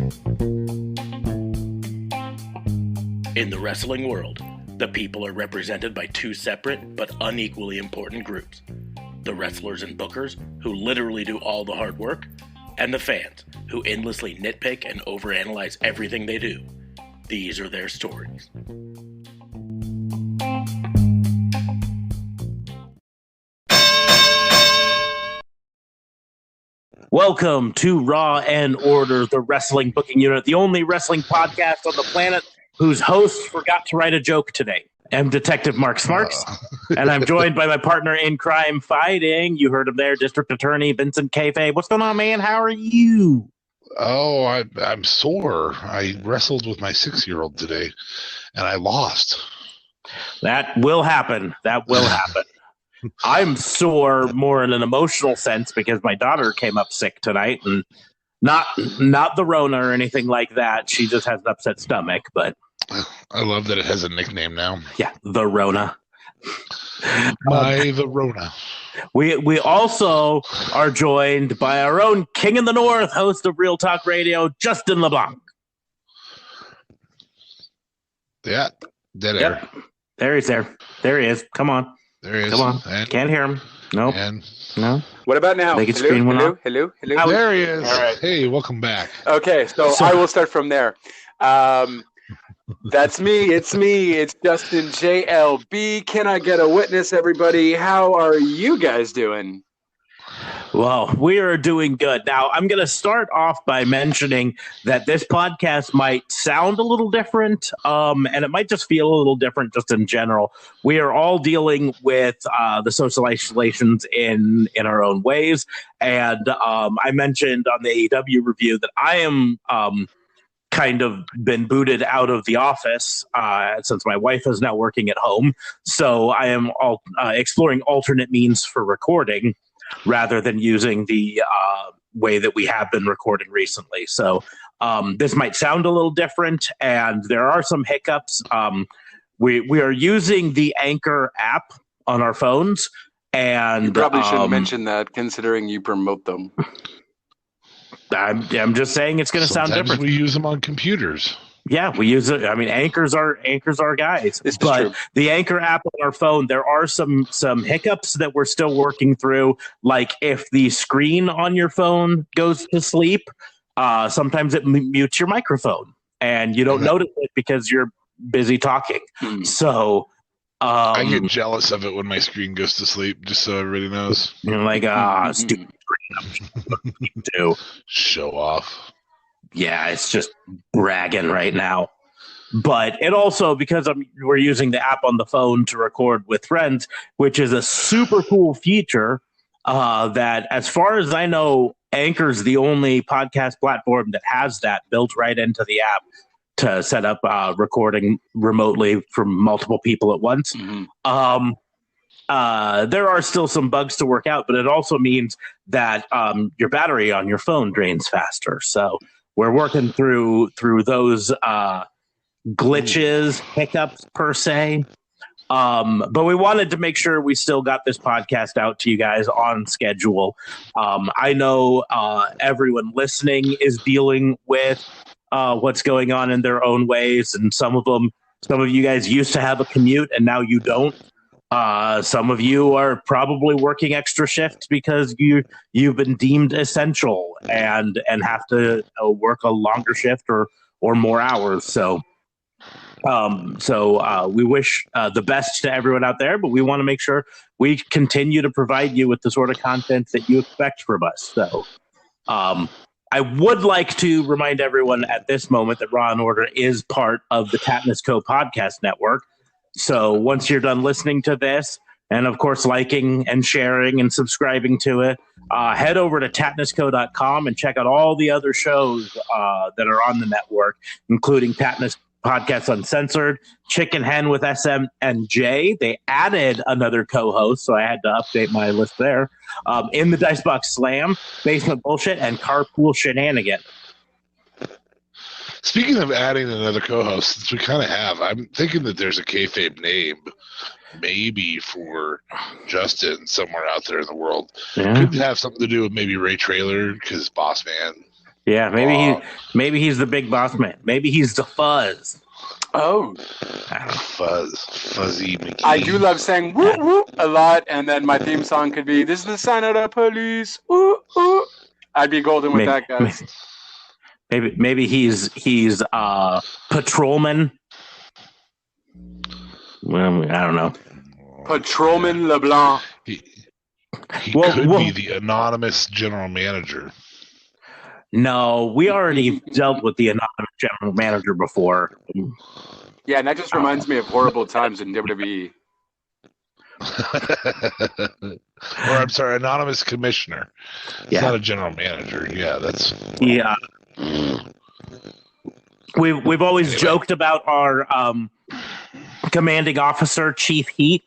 In the wrestling world, the people are represented by two separate but unequally important groups. The wrestlers and bookers, who literally do all the hard work, and the fans, who endlessly nitpick and overanalyze everything they do. These are their stories. Welcome to Raw and Order, the wrestling booking unit, the only wrestling podcast on the planet whose host forgot to write a joke today. I'm Detective Mark Smarks, and I'm joined by my partner in crime fighting. You heard him there, District Attorney Vincent K. Fabe. What's going on, man? How are you? Oh, I'm sore. I wrestled with my 6-year-old today, and I lost. That will happen. I'm sore more in an emotional sense because my daughter came up sick tonight, and not the Rona or anything like that. She just has an upset stomach, but I love that it has a nickname now. Yeah, the Rona. The Rona. We also are joined by our own King in the North, host of Real Talk Radio, Justin LeBlanc. Yeah, dead air. There he is. Come on. There he is. Come on. And, can't hear him. Nope. No. What about now? Hello. There he is. All right. Hey, welcome back. Okay, so I will start from there. That's me. It's me. It's Justin JLB. Can I get a witness, everybody? How are you guys doing? Well, we are doing good. Now, I'm going to start off by mentioning that this podcast might sound a little different, and it might just feel a little different just in general. We are all dealing with the social isolations in our own ways, and I mentioned on the AEW review that I am kind of been booted out of the office since my wife is now working at home, so I am exploring alternate means for recording, rather than using the way that we have been recording recently. So this might sound a little different, and there are some hiccups. We are using the Anchor app on our phones. And you probably shouldn't mention that, considering you promote them. I'm just saying it's going to sound different. We use them on computers. Yeah, we use it. I mean, Anchor's our guys. But true. The Anchor app on our phone, there are some hiccups that we're still working through. Like if the screen on your phone goes to sleep, sometimes it mutes your microphone, and you don't notice it because you're busy talking. So I get jealous of it when my screen goes to sleep, just so everybody knows. You're like, stupid screen. Too. Show off. Yeah, it's just bragging right now. But it also, because we're using the app on the phone to record with friends, which is a super cool feature that, as far as I know, Anchor's the only podcast platform that has that built right into the app to set up recording remotely from multiple people at once. Mm-hmm. There are still some bugs to work out, but it also means that your battery on your phone drains faster. So we're working through those glitches, hiccups per se. But we wanted to make sure we still got this podcast out to you guys on schedule. I know everyone listening is dealing with what's going on in their own ways, and some of you guys used to have a commute and now you don't. Some of you are probably working extra shifts because you've been deemed essential and have to work a longer shift or more hours. So we wish the best to everyone out there, but we want to make sure we continue to provide you with the sort of content that you expect from us. So I would like to remind everyone at this moment that Raw and Order is part of the Tatnus Co. podcast network. So once you're done listening to this, and of course liking and sharing and subscribing to it, head over to tatnusco.com and check out all the other shows that are on the network, including Tatnus Podcast Uncensored, Chicken Hen with SM and J. They added another co-host, so I had to update my list there. In the Dicebox Slam, Basement Bullshit, and Carpool Shenanigan. Speaking of adding another co-host, since we kind of have, I'm thinking that there's a kayfabe name, maybe for Justin somewhere out there in the world. Yeah. Could have something to do with maybe Ray Traylor, because Boss Man. Yeah, maybe he's the big boss man. Maybe he's the Fuzz. Oh, Fuzzy McGee. I do love saying "whoop whoop" a lot, and then my theme song could be "This is the sign of the police." Ooh, ooh. I'd be golden with that, guys. Maybe he's patrolman. Well, I don't know. Patrolman LeBlanc. He could be the anonymous general manager. No, we already dealt with the anonymous general manager before. Yeah, and that just reminds me of horrible times in WWE. Or I'm sorry, anonymous commissioner. It's not a general manager. Yeah, that's We've always joked about our commanding officer, Chief Heat.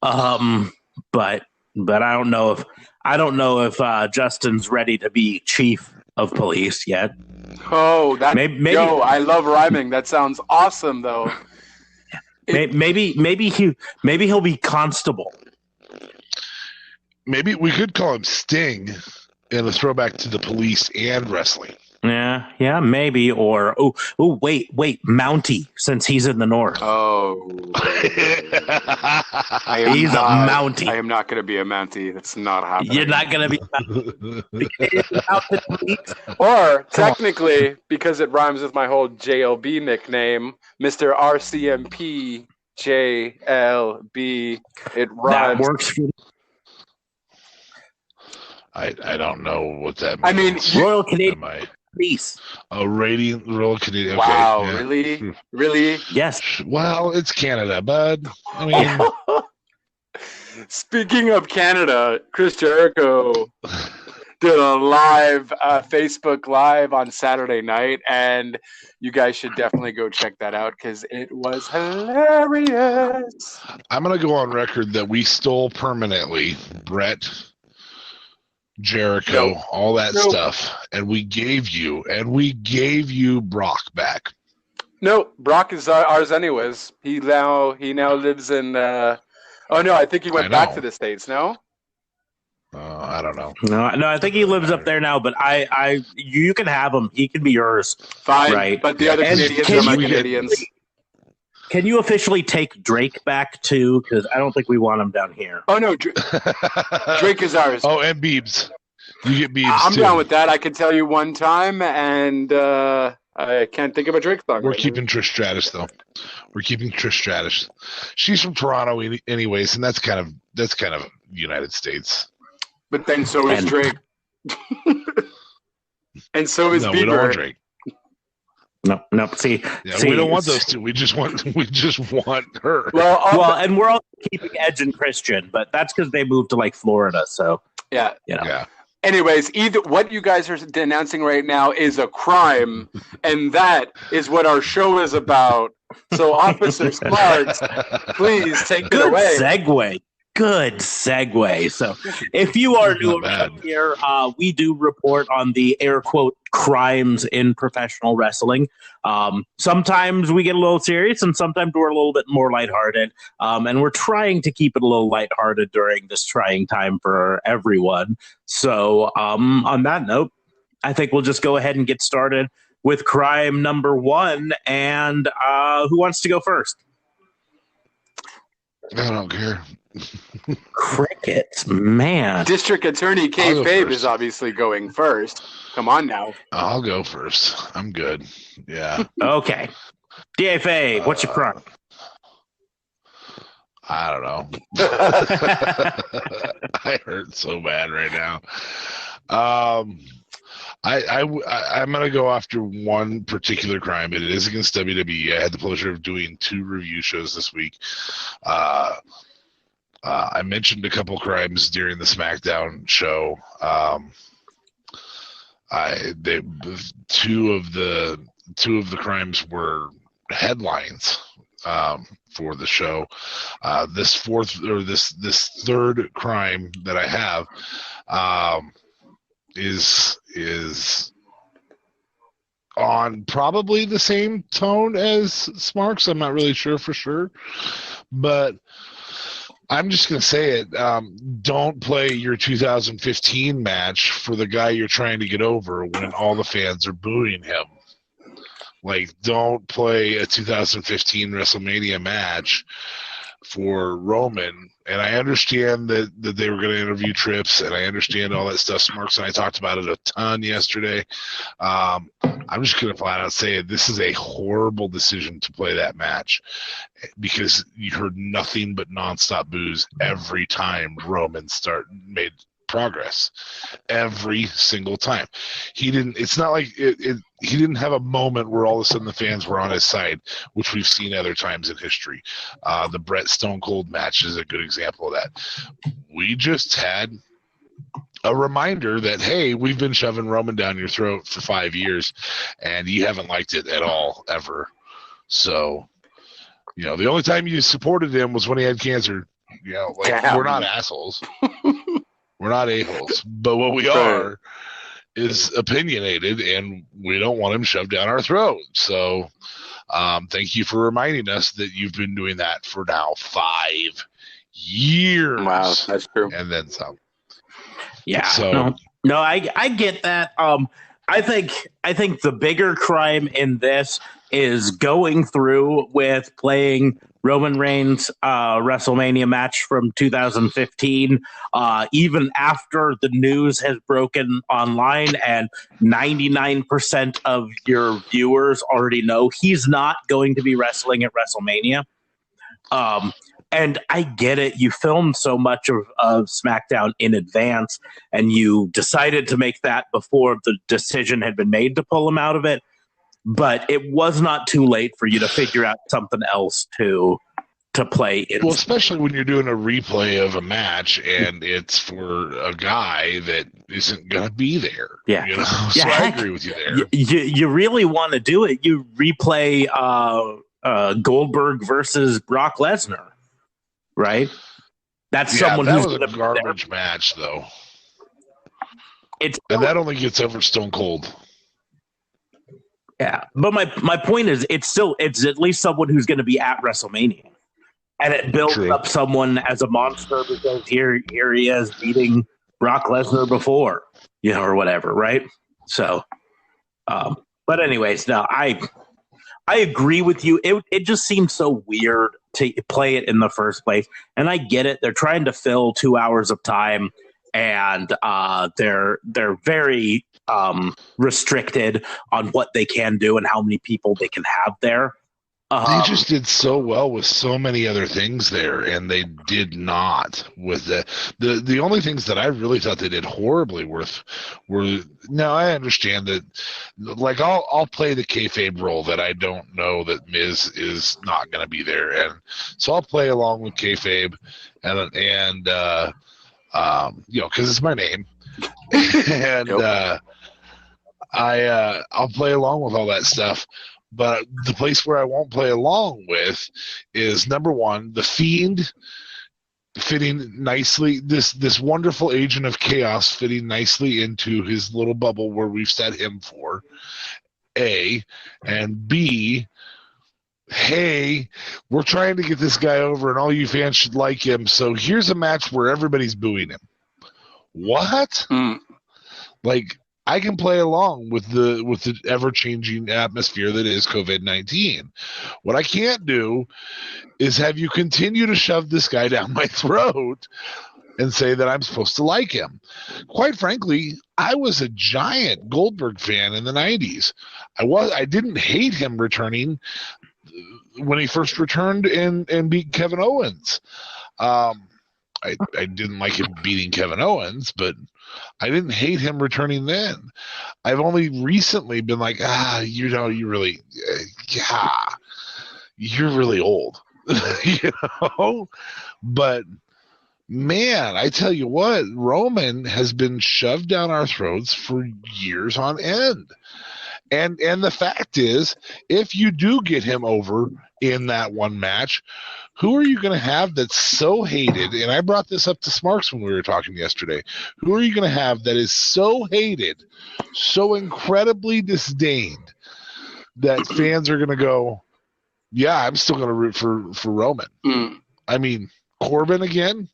But I don't know if Justin's ready to be chief of police yet. Oh, maybe. Yo, I love rhyming. That sounds awesome, though. Maybe he'll be constable. Maybe we could call him Sting in a throwback to the police and wrestling. Yeah, maybe. Or wait, Mountie, since he's in the north. Oh, he's a Mountie. I am not going to be a Mountie. That's not happening. You're not going to be Mountie. Or technically, because it rhymes with my whole JLB nickname, Mr. RCMP JLB. It rhymes. That works for me. I don't know what that means. I mean, Royal Canadian Police. Oh, Radiant Royal Canadian. Okay, wow, yeah. Really? Yes. Well, it's Canada, bud. I mean, speaking of Canada, Chris Jericho did a live Facebook Live on Saturday night, and you guys should definitely go check that out because it was hilarious. I'm going to go on record that we stole permanently Brett, Jericho, all that stuff, and we gave you Brock back. No, Brock is ours anyways. He now lives in oh no, I think he went back to the States. No, I don't know. No, I think he lives up there now. But you can have him. He can be yours. Fine, right? But the other Canadians are my Canadians. Can you officially take Drake back too? Because I don't think we want him down here. Oh no, Drake is ours. Oh, and Biebs. You get Biebs I'm too. down with that. I can tell you one time, and I can't think of a Drake song. We're keeping Trish Stratus though. We're keeping Trish Stratus. She's from Toronto, anyways, and that's kind of United States. But then so is Drake, and so is Bieber. We don't want Drake. No. See, we don't want those two. We just want her. Well, and we're all keeping Edge and Christian, but that's because they moved to like Florida. So yeah. Yeah. Anyways, what you guys are denouncing right now is a crime, and that is what our show is about. So, Officer Smarks, please take it away. Good segue. So, if you are new around here, we do report on the air quote crimes in professional wrestling. Sometimes we get a little serious, and sometimes we're a little bit more lighthearted. And we're trying to keep it a little lighthearted during this trying time for everyone. So, on that note, I think we'll just go ahead and get started with crime number 1. And who wants to go first? I don't care. Crickets, man. District Attorney Fabe is obviously going first. Come on now. I'll go first. I'm good. Yeah. Okay. DA Fabe, what's your crime? I don't know. I hurt so bad right now. I'm going to go after one particular crime. It is against WWE. I had the pleasure of doing 2 review shows this week. I mentioned a couple crimes during the SmackDown show. Two of the crimes were headlines for the show. This third crime that I have is on probably the same tone as Smarks. I'm not really sure for sure, but I'm just going to say it. Don't play your 2015 match for the guy you're trying to get over when all the fans are booing him. Like, don't play a 2015 WrestleMania match for Roman. And I understand that they were going to interview Trips, and I understand all that stuff. Smarks and I talked about it a ton yesterday. I'm just going to flat out say it. This is a horrible decision to play that match because you heard nothing but nonstop boos every time Roman made progress. Every single time. It's not like he didn't have a moment where all of a sudden the fans were on his side, which we've seen other times in history. The Bret Stone Cold match is a good example of that. We just had a reminder that, hey, we've been shoving Roman down your throat for 5 years, and you haven't liked it at all, ever. So, the only time you supported him was when he had cancer. We're not assholes. We're not a-holes. But what we are is opinionated, and we don't want him shoved down our throat. So thank you for reminding us that you've been doing that for now 5 years. Wow, that's true. And then some. Yeah. So no, I get that. I think the bigger crime in this is going through with playing Roman Reigns' WrestleMania match from 2015, even after the news has broken online and 99% of your viewers already know he's not going to be wrestling at WrestleMania. And I get it. You filmed so much of SmackDown in advance, and you decided to make that before the decision had been made to pull him out of it. But it was not too late for you to figure out something else to play. Well, especially when you're doing a replay of a match and it's for a guy that isn't going to be there. Yeah. So I agree with you there. You really want to do it. You replay Goldberg versus Brock Lesnar, right? That's someone that who's was a garbage match, though. And that only gets over Stone Cold. Yeah, but my point is, it's at least someone who's going to be at WrestleMania, and it builds up someone as a monster because here he is beating Brock Lesnar before, or whatever, right? So, but anyways, no, I agree with you. It just seems so weird to play it in the first place, and I get it. They're trying to fill 2 hours of time, and they're very restricted on what they can do and how many people they can have there. They just did so well with so many other things there, and they did not with the only things that I really thought they did horribly were now I understand that, like, I'll play the kayfabe role that I don't know that Miz is not going to be there, and so I'll play along with kayfabe and because it's my name, and I'll play along with all that stuff. But the place where I won't play along with is, number one, the Fiend fitting nicely, this wonderful agent of chaos fitting nicely into his little bubble where we've set him for, A, and B, hey, we're trying to get this guy over and all you fans should like him, so here's a match where everybody's booing him. What? Like, I can play along with the ever-changing atmosphere that is COVID-19. What I can't do is have you continue to shove this guy down my throat and say that I'm supposed to like him. Quite frankly, I was a giant Goldberg fan in the 90s. I didn't hate him returning when he first returned and beat Kevin Owens. I didn't like him beating Kevin Owens, but I didn't hate him returning then. I've only recently been like, you're really old, But man, I tell you what, Roman has been shoved down our throats for years on end. And the fact is, if you do get him over in that one match, who are you going to have that's so hated? And I brought this up to Smarks when we were talking yesterday. Who are you going to have that is so hated, so incredibly disdained, that fans are going to go, yeah, I'm still going to root for Roman? I mean, Corbin again.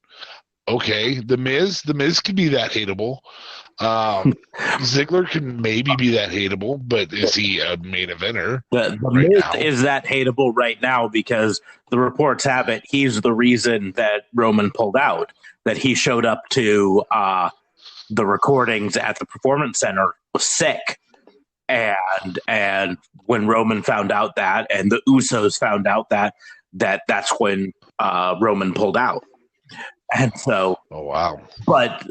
Okay, the Miz can be that hateable. Ziggler can maybe be that hateable, but is he a main eventer? The right Miz now? is that hateable right now because the reports have it he's the reason that Roman pulled out. That he showed up to the recordings at the Performance Center was sick, and when Roman found out that, and the Usos found out that's when Roman pulled out. And so, oh wow! But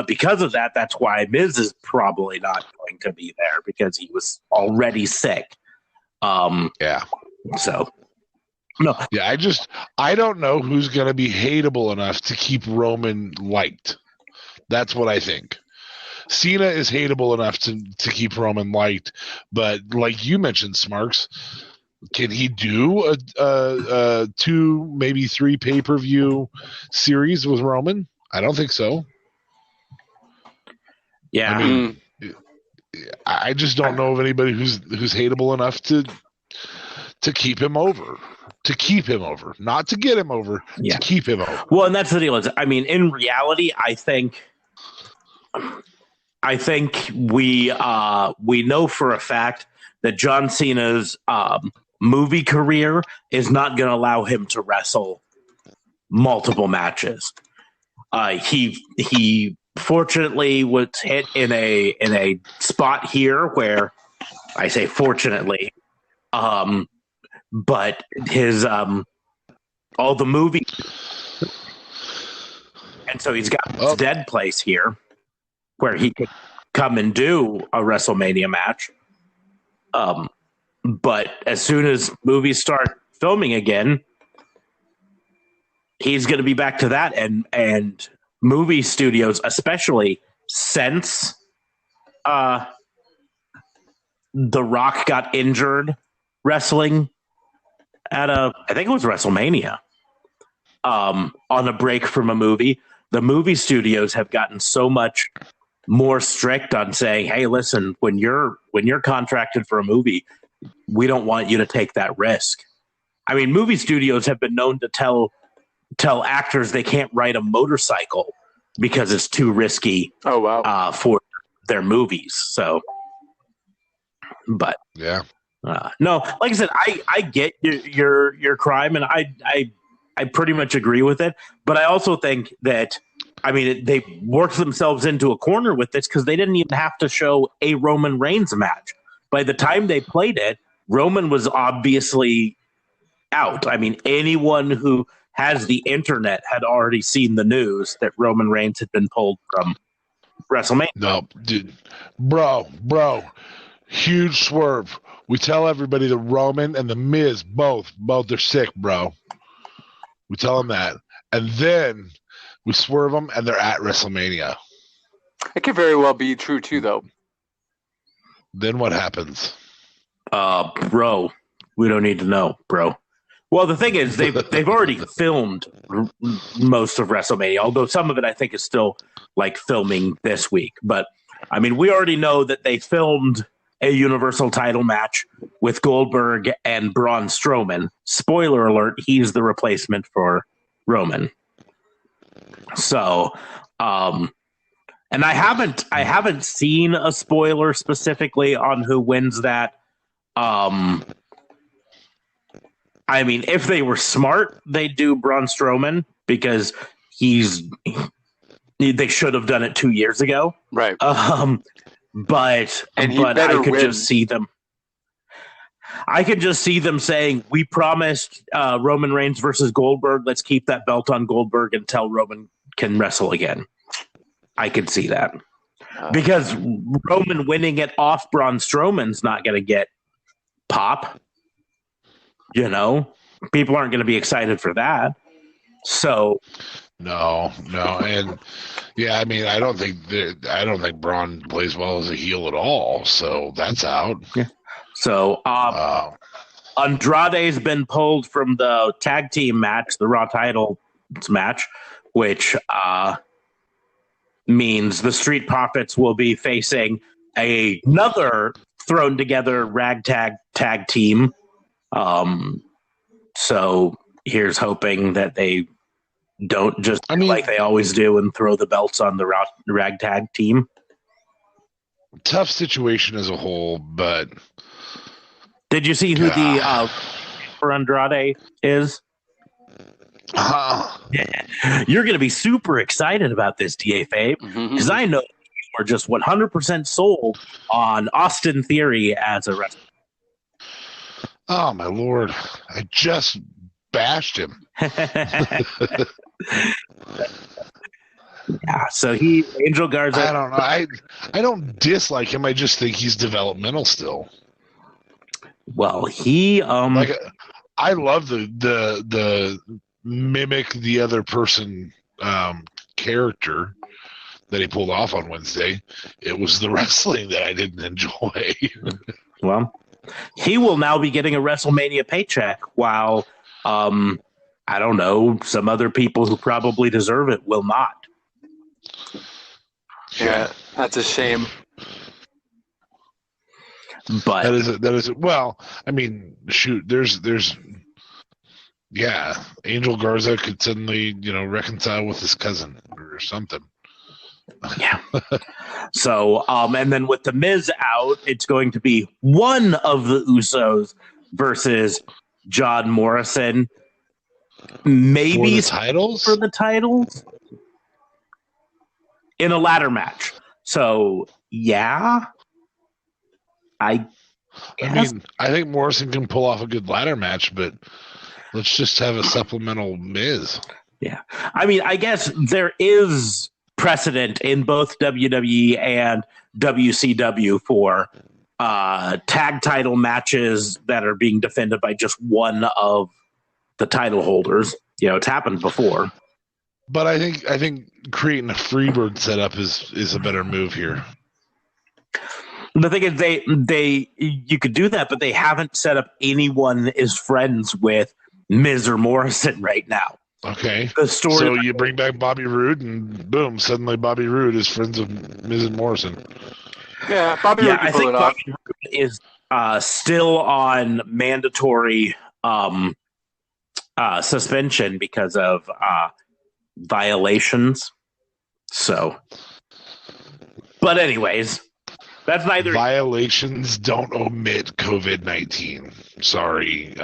because of that, that's why Miz is probably not going to be there because he was already sick. Yeah. So, no. Yeah, I don't know who's going to be hateable enough to keep Roman liked. That's what I think. Cena is hateable enough to keep Roman liked, but like you mentioned, Smarks, can he do a 2, maybe 3 pay-per-view series with Roman? I don't think so. Yeah. I mean, I just don't know of anybody who's hateable enough to keep him over. To keep him over. Not to get him over, to keep him over. Well, and that's the deal. I mean, in reality, I think we know for a fact that John Cena's movie career is not going to allow him to wrestle multiple matches. He fortunately was hit in a spot here where I say fortunately, but his all the movies, and so he's got this dead place here where he could come and do a WrestleMania match. But as soon as movies start filming again, he's going to be back to that. And movie studios, especially since The Rock got injured wrestling at I think it was WrestleMania, on a break from a movie, the movie studios have gotten so much more strict on saying, hey, listen, when you're contracted for a movie, we don't want you to take that risk. I mean, movie studios have been known to tell actors they can't ride a motorcycle because it's too risky. Oh, wow. For their movies. So, but yeah, no, like I said, I get your crime, and I pretty much agree with it. But I also think that, I mean, they worked themselves into a corner with this because they didn't even have to show a Roman Reigns match. By the time they played it, Roman was obviously out. I mean, anyone who has the internet had already seen the news that Roman Reigns had been pulled from WrestleMania. No, dude. Bro, huge swerve. We tell everybody the Roman and the Miz both are sick, bro. We tell them that. And then we swerve them and they're at WrestleMania. It could very well be true too, though. Then what happens? Bro, we don't need to know, bro. Well, the thing is, they've already filmed most of WrestleMania, although some of it I think is still like filming this week. But I mean, we already know that they filmed a Universal title match with Goldberg and Braun Strowman. Spoiler alert: he's the replacement for Roman. So, and I haven't seen a spoiler specifically on who wins that. I mean, if they were smart, they'd do Braun Strowman because they should have done it 2 years ago. Right. But I could just see them. I could just see them saying, we promised Roman Reigns versus Goldberg. Let's keep that belt on Goldberg until Roman can wrestle again. I could see that. Because Roman winning it off Braun Strowman's not going to get pop. You know, people aren't going to be excited for that. So, no, and yeah, I mean, I don't think Braun plays well as a heel at all. So that's out. Yeah. So, Andrade's been pulled from the tag team match, the Raw title match, which means the Street Profits will be facing another thrown together ragtag tag team. So here's hoping that they don't just like they always do and throw the belts on the ragtag team. Tough situation as a whole, but did you see who the for Andrade is? You're going to be super excited about this, DA Fabe, because I know you are just 100% sold on Austin Theory as a wrestler. Oh my lord! I just bashed him. Yeah, so Angel Garza. I don't know. I don't dislike him. I just think he's developmental still. Well, he I love the mimic the other person character that he pulled off on Wednesday. It was the wrestling that I didn't enjoy. Well, he will now be getting a WrestleMania paycheck while I don't know, some other people who probably deserve it will not. Yeah, that's a shame. But that is well, I mean, shoot, there's Angel Garza could suddenly, reconcile with his cousin or something. Yeah. So, and then with the Miz out, it's going to be one of the Usos versus John Morrison. Maybe for the titles in a ladder match. So, yeah. I mean, I think Morrison can pull off a good ladder match, but let's just have a supplemental Miz. Yeah. I mean, I guess there is precedent in both WWE and WCW for tag title matches that are being defended by just one of the title holders. It's happened before. But I think creating a Freebird setup is a better move here. The thing is, you could do that, but they haven't set up anyone is friends with Miz or Morrison right now. Okay. The story. So you bring back Bobby Roode, and boom, suddenly Bobby Roode is friends with Miz and Morrison. Yeah, Bobby Roode can pull it off. Bobby Roode is still on mandatory suspension because of violations. So, but anyways. That's neither. Violations don't omit COVID-19. Sorry.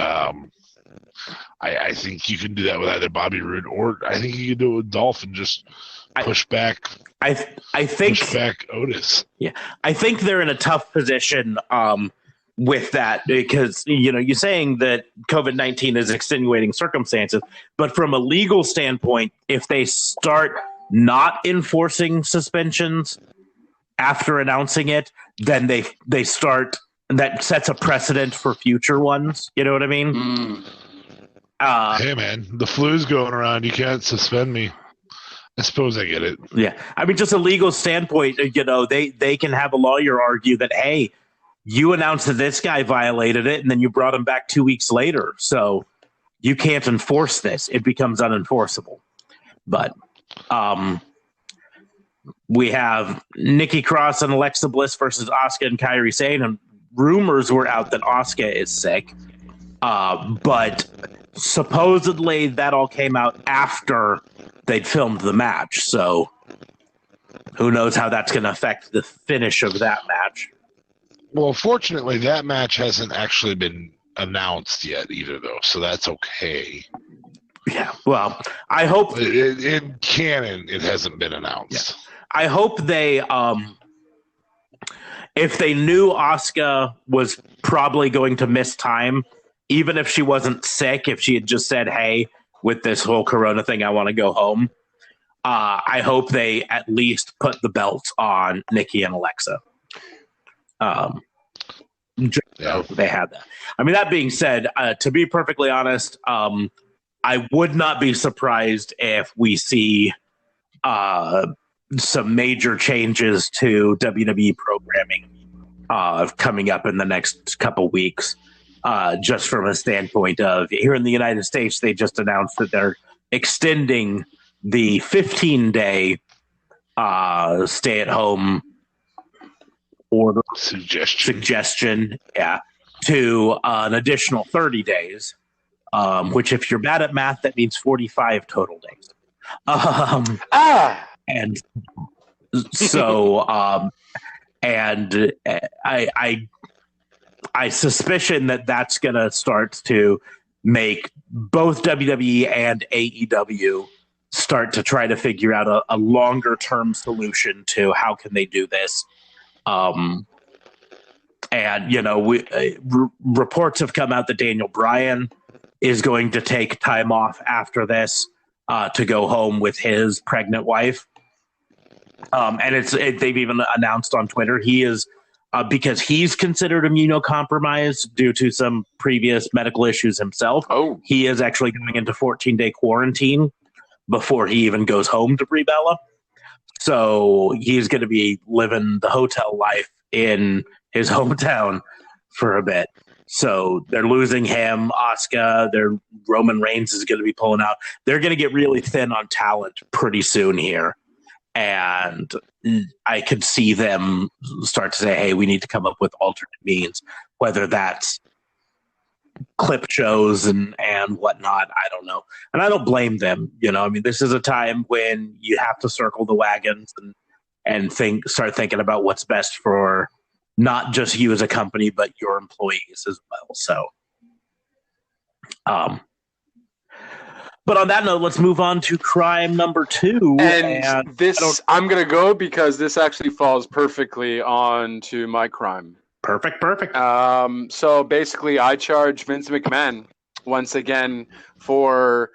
I think you can do that with either Bobby Roode or I think you can do it with Dolph and just push back. I think push back Otis. Yeah, I think they're in a tough position with that because you're saying that COVID-19 is extenuating circumstances, but from a legal standpoint, if they start not enforcing suspensions after announcing it, then they start. That sets a precedent for future ones. You know what I mean? Hey man, the flu's going around. You can't suspend me. I suppose I get it. Yeah, I mean, just a legal standpoint. They can have a lawyer argue that hey, you announced that this guy violated it, and then you brought him back 2 weeks later, so you can't enforce this. It becomes unenforceable. But we have Nikki Cross and Alexa Bliss versus Asuka and Kairi Sane, and rumors were out that Asuka is sick. But supposedly that all came out after they'd filmed the match. So who knows how that's going to affect the finish of that match. Well, fortunately, that match hasn't actually been announced yet either, though. So that's okay. Yeah. Well, I hope in canon it hasn't been announced. Yeah. I hope they, if they knew Asuka was probably going to miss time, even if she wasn't sick, if she had just said, hey, with this whole Corona thing, I want to go home, I hope they at least put the belts on Nikki and Alexa. They had that. I mean, that being said, to be perfectly honest, I would not be surprised if we see some major changes to WWE programming coming up in the next couple weeks. Just from a standpoint of here in the United States, they just announced that they're extending the 15-day stay-at-home order suggestion, to an additional 30 days. Which, if you're bad at math, that means 45 total days. And so, and I suspicion that that's going to start to make both WWE and AEW start to try to figure out a longer term solution to how can they do this. And, you know, reports have come out that Daniel Bryan is going to take time off after this to go home with his pregnant wife. And they've even announced on Twitter he is, because he's considered immunocompromised due to some previous medical issues himself. Oh, he is actually going into 14-day quarantine before he even goes home to Brie Bella. So he's going to be living the hotel life in his hometown for a bit. So they're losing him. Asuka, their Roman Reigns is going to be pulling out. They're going to get really thin on talent pretty soon here. And I could see them start to say, hey, we need to come up with alternate means, whether that's clip shows and whatnot. I don't know. And I don't blame them. You know, I mean, this is a time when you have to circle the wagons and start thinking about what's best for not just you as a company, but your employees as well. So, but on that note, let's move on to crime number 2. And this, I'm going to go because this actually falls perfectly on to my crime. Perfect. So basically, I charge Vince McMahon once again for,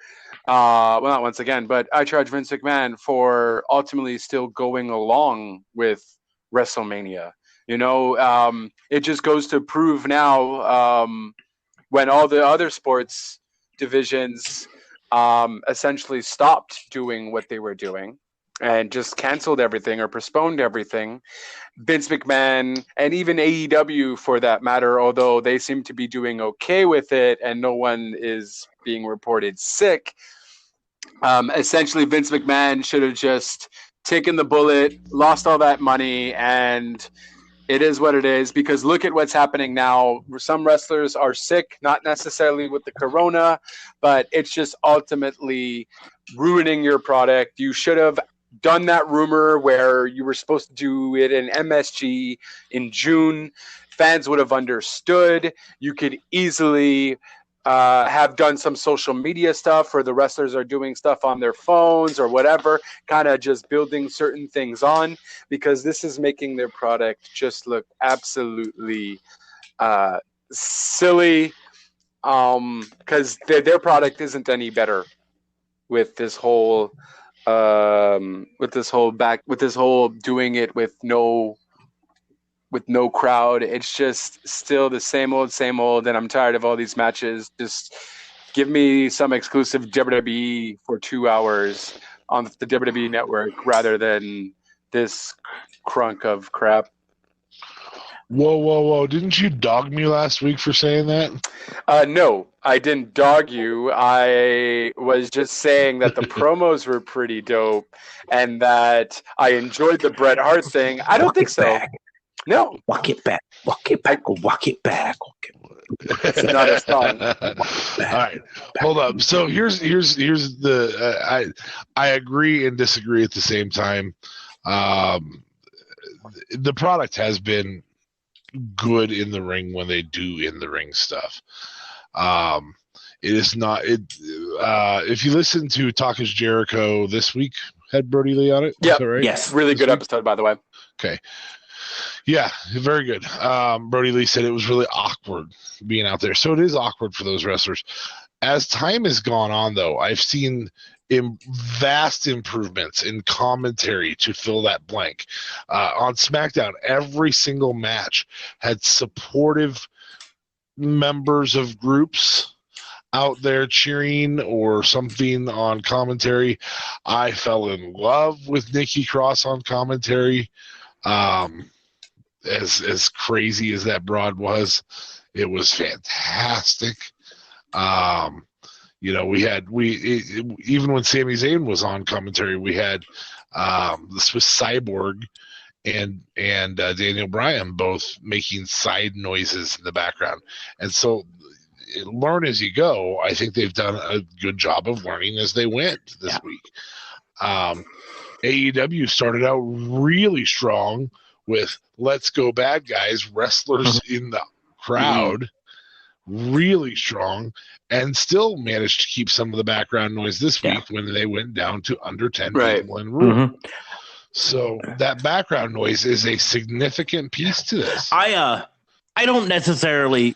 well, not once again, but I charge Vince McMahon for ultimately still going along with WrestleMania. You know, it just goes to prove now when all the other sports divisions essentially stopped doing what they were doing and just canceled everything or postponed everything. Vince McMahon and even AEW for that matter, although they seem to be doing okay with it and no one is being reported sick, essentially Vince McMahon should have just taken the bullet, lost all that money, and it is what it is, because look at what's happening now. Some wrestlers are sick, not necessarily with the corona, but it's just ultimately ruining your product. You should have done that rumor where you were supposed to do it in MSG in June. Fans would have understood. You could easily have done some social media stuff where the wrestlers are doing stuff on their phones or whatever, kind of just building certain things on, because this is making their product just look absolutely silly, because their product isn't any better with this whole doing it with no crowd. It's just still the same old, and I'm tired of all these matches. Just give me some exclusive WWE for 2 hours on the WWE network rather than this crunk of crap. Whoa. Didn't you dog me last week for saying that? No, I didn't dog you. I was just saying that the promos were pretty dope and that I enjoyed the Bret Hart thing. I don't think so. Back. No. Walk it back. It's not a song. All right, hold up. So here's the I agree and disagree at the same time. The product has been good in the ring when they do in the ring stuff. It is not it. If you listen to Talk is Jericho this week, had Brody Lee on it. Yeah, right? Yes, really good episode, by the way. Okay. Yeah, very good. Brody Lee said it was really awkward being out there. So it is awkward for those wrestlers. As time has gone on, though, I've seen vast improvements in commentary to fill that blank. On SmackDown, every single match had supportive members of groups out there cheering or something on commentary. I fell in love with Nikki Cross on commentary. As crazy as that broad was, it was fantastic. You know, even when Sami Zayn was on commentary, we had the Swiss Cyborg and Daniel Bryan both making side noises in the background, and so learn as you go. I think they've done a good job of learning as they went this week. AEW started out really strong with "Let's Go Bad Guys" wrestlers in the crowd, really strong, and still managed to keep some of the background noise this week when they went down to under 10 people in room. So that background noise is a significant piece to this. I don't necessarily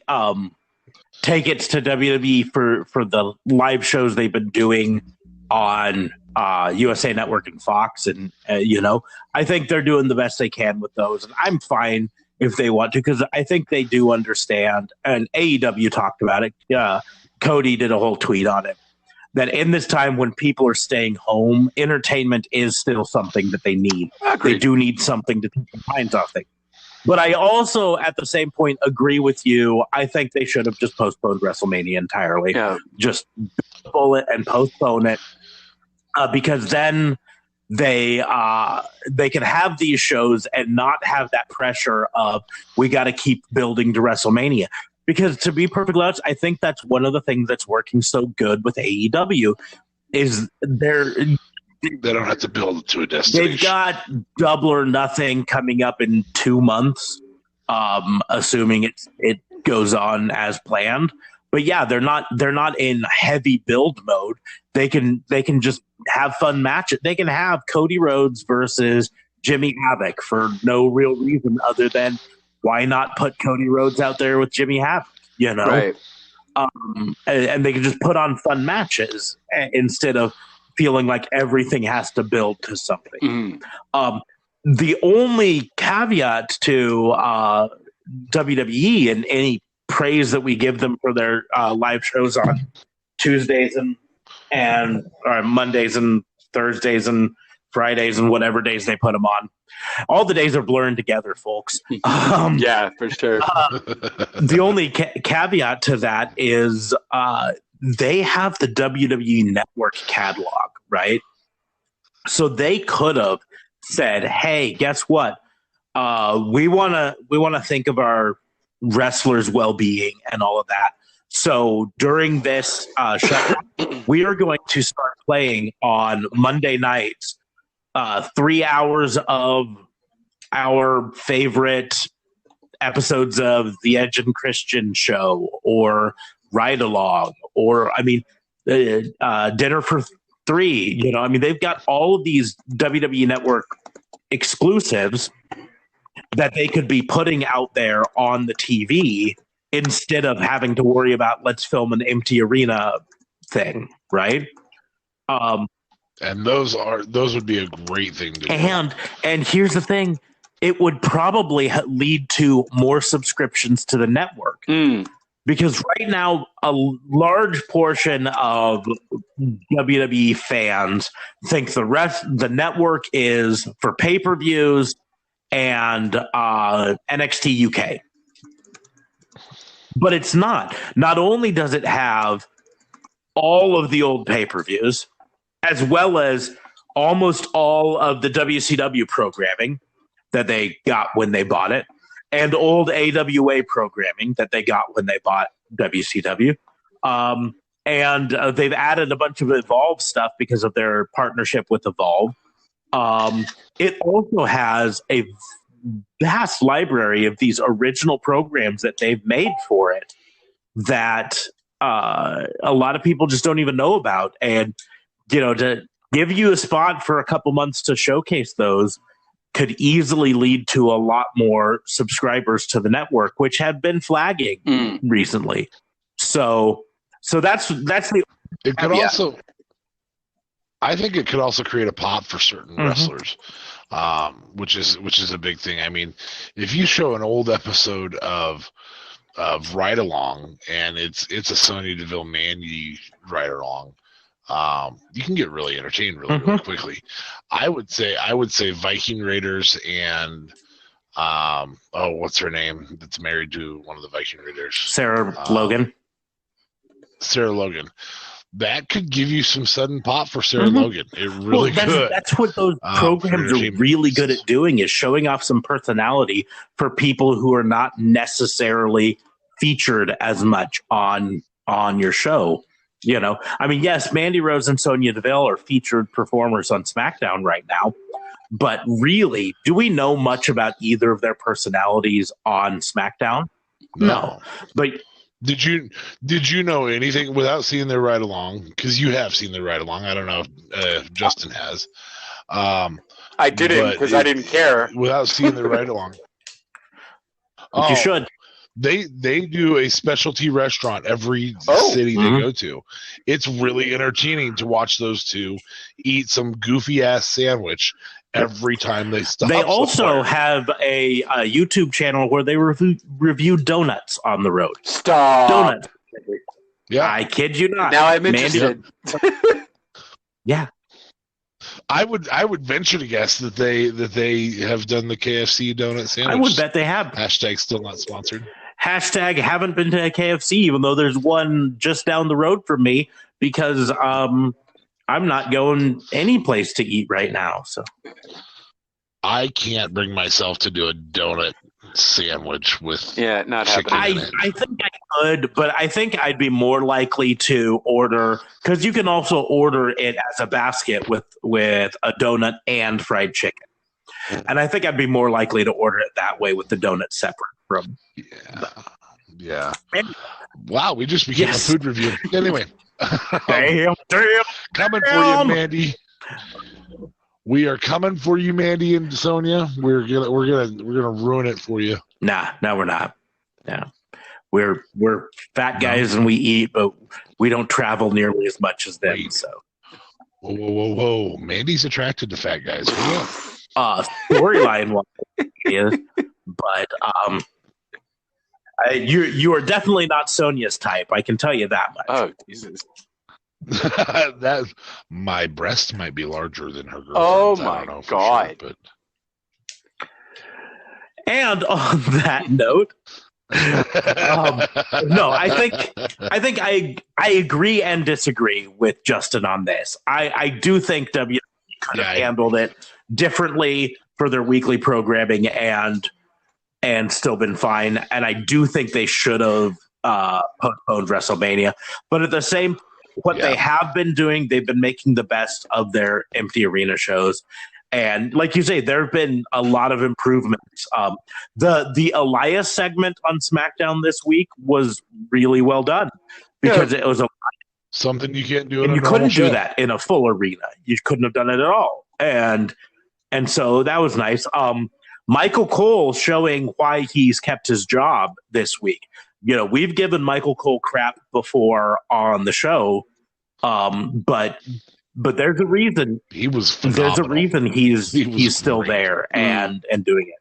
take it to WWE for the live shows they've been doing on USA Network and Fox, and I think they're doing the best they can with those, and I'm fine if they want to, because I think they do understand, and AEW talked about it. Cody did a whole tweet on it, that in this time when people are staying home, entertainment is still something that they need. They do need something to take their minds off things. But I also, at the same point, agree with you. I think they should have just postponed WrestleMania entirely. Just pull it and postpone it. Because then they can have these shows and not have that pressure of, we got to keep building to WrestleMania. Because to be perfectly honest, I think that's one of the things that's working so good with AEW is they don't have to build to a destination. They've got Double or Nothing coming up in 2 months, assuming it goes on as planned. But yeah, they're not in heavy build mode. They can just have fun matches. They can have Cody Rhodes versus Jimmy Havoc for no real reason other than, why not put Cody Rhodes out there with Jimmy Havoc? Right. And they can just put on fun matches instead of feeling like everything has to build to something. The only caveat to WWE and any praise that we give them for their live shows on Tuesdays and Mondays and Thursdays and Fridays and whatever days they put them on. All the days are blurring together, folks. Yeah, for sure. The only caveat to that is they have the WWE Network catalog, right? So they could have said, "Hey, guess what? We want to think of our wrestlers' well-being and all of that. So during this shutdown, we are going to start playing on Monday nights 3 hours of our favorite episodes of The Edge and Christian Show or Ride Along or, Dinner for Three. They've got all of these WWE Network exclusives that they could be putting out there on the TV instead of having to worry about let's film an empty arena thing, right? And those would be a great thing to do. And here's the thing. It would probably lead to more subscriptions to the network. Because right now, a large portion of WWE fans think the network is for pay-per-views and NXT UK. But it's not. Not only does it have all of the old pay-per-views, as well as almost all of the WCW programming that they got when they bought it, and old AWA programming that they got when they bought WCW. And they've added a bunch of Evolve stuff because of their partnership with Evolve. It also has a vast library of these original programs that they've made for it that a lot of people just don't even know about. And, to give you a spot for a couple months to showcase those could easily lead to a lot more subscribers to the network, which have been flagging recently. So that's the. It could also. I think it could also create a pop for certain wrestlers, which is a big thing. If you show an old episode of Ride Along and it's a Sonya Deville Mandy Ride Along, you can get really entertained really quickly. I would say Viking Raiders and what's her name that's married to one of the Viking Raiders? Sarah Logan. That could give you some sudden pop for Sarah Logan. It really could. That's what those programs are really good at doing, is showing off some personality for people who are not necessarily featured as much on on your show. You know, I mean, yes, Mandy Rose and Sonya Deville are featured performers on SmackDown right now, but really, do we know much about either of their personalities on SmackDown? No. But did you know anything without seeing their ride along? Because you have seen their ride along. I don't know if Justin has. I didn't because I didn't care. Without seeing their ride along. You should. They do a specialty restaurant every city they go to. It's really entertaining to watch those two eat some goofy ass sandwich every time they stop. They also have a YouTube channel where they review donuts on the road. Stop. Donuts. Yeah, I kid you not. Now I'm interested. Yeah. I would venture to guess that they have done the KFC donut sandwich. I would bet they have. Hashtag still not sponsored. Hashtag haven't been to a KFC, even though there's one just down the road from me, because I'm not going any place to eat right now. So I can't bring myself to do a donut sandwich with not happening. I think I could, but I think I'd be more likely to order, because you can also order it as a basket with a donut and fried chicken. And I think I'd be more likely to order it that way with the donut separate from. Yeah. Wow, we just became a food review. Anyway. Damn. Coming for you, Mandy. We are coming for you, Mandy and Sonya. We're gonna ruin it for you. No, we're not. No. We're fat guys and we eat, but we don't travel nearly as much as them. So. Whoa! Mandy's attracted to fat guys. Storyline is, but you are definitely not Sonya's type. I can tell you that much. Oh Jesus! That my breast might be larger than her girlfriend's. Oh my God! Sure, but... And on that note, no, I think I agree and disagree with Justin on this. I do think WWE could have handled it differently for their weekly programming and still been fine. And I do think they should have postponed WrestleMania. But at the same they have been doing, they've been making the best of their empty arena shows. And like you say, there have been a lot of improvements. The Elias segment on SmackDown this week was really well done because it was something you can't do. You couldn't do that in a full arena. You couldn't have done it at all. And so that was nice. Michael Cole showing why he's kept his job this week. You know, we've given Michael Cole crap before on the show, but there's a reason he was phenomenal. There's a reason he's still there and doing it.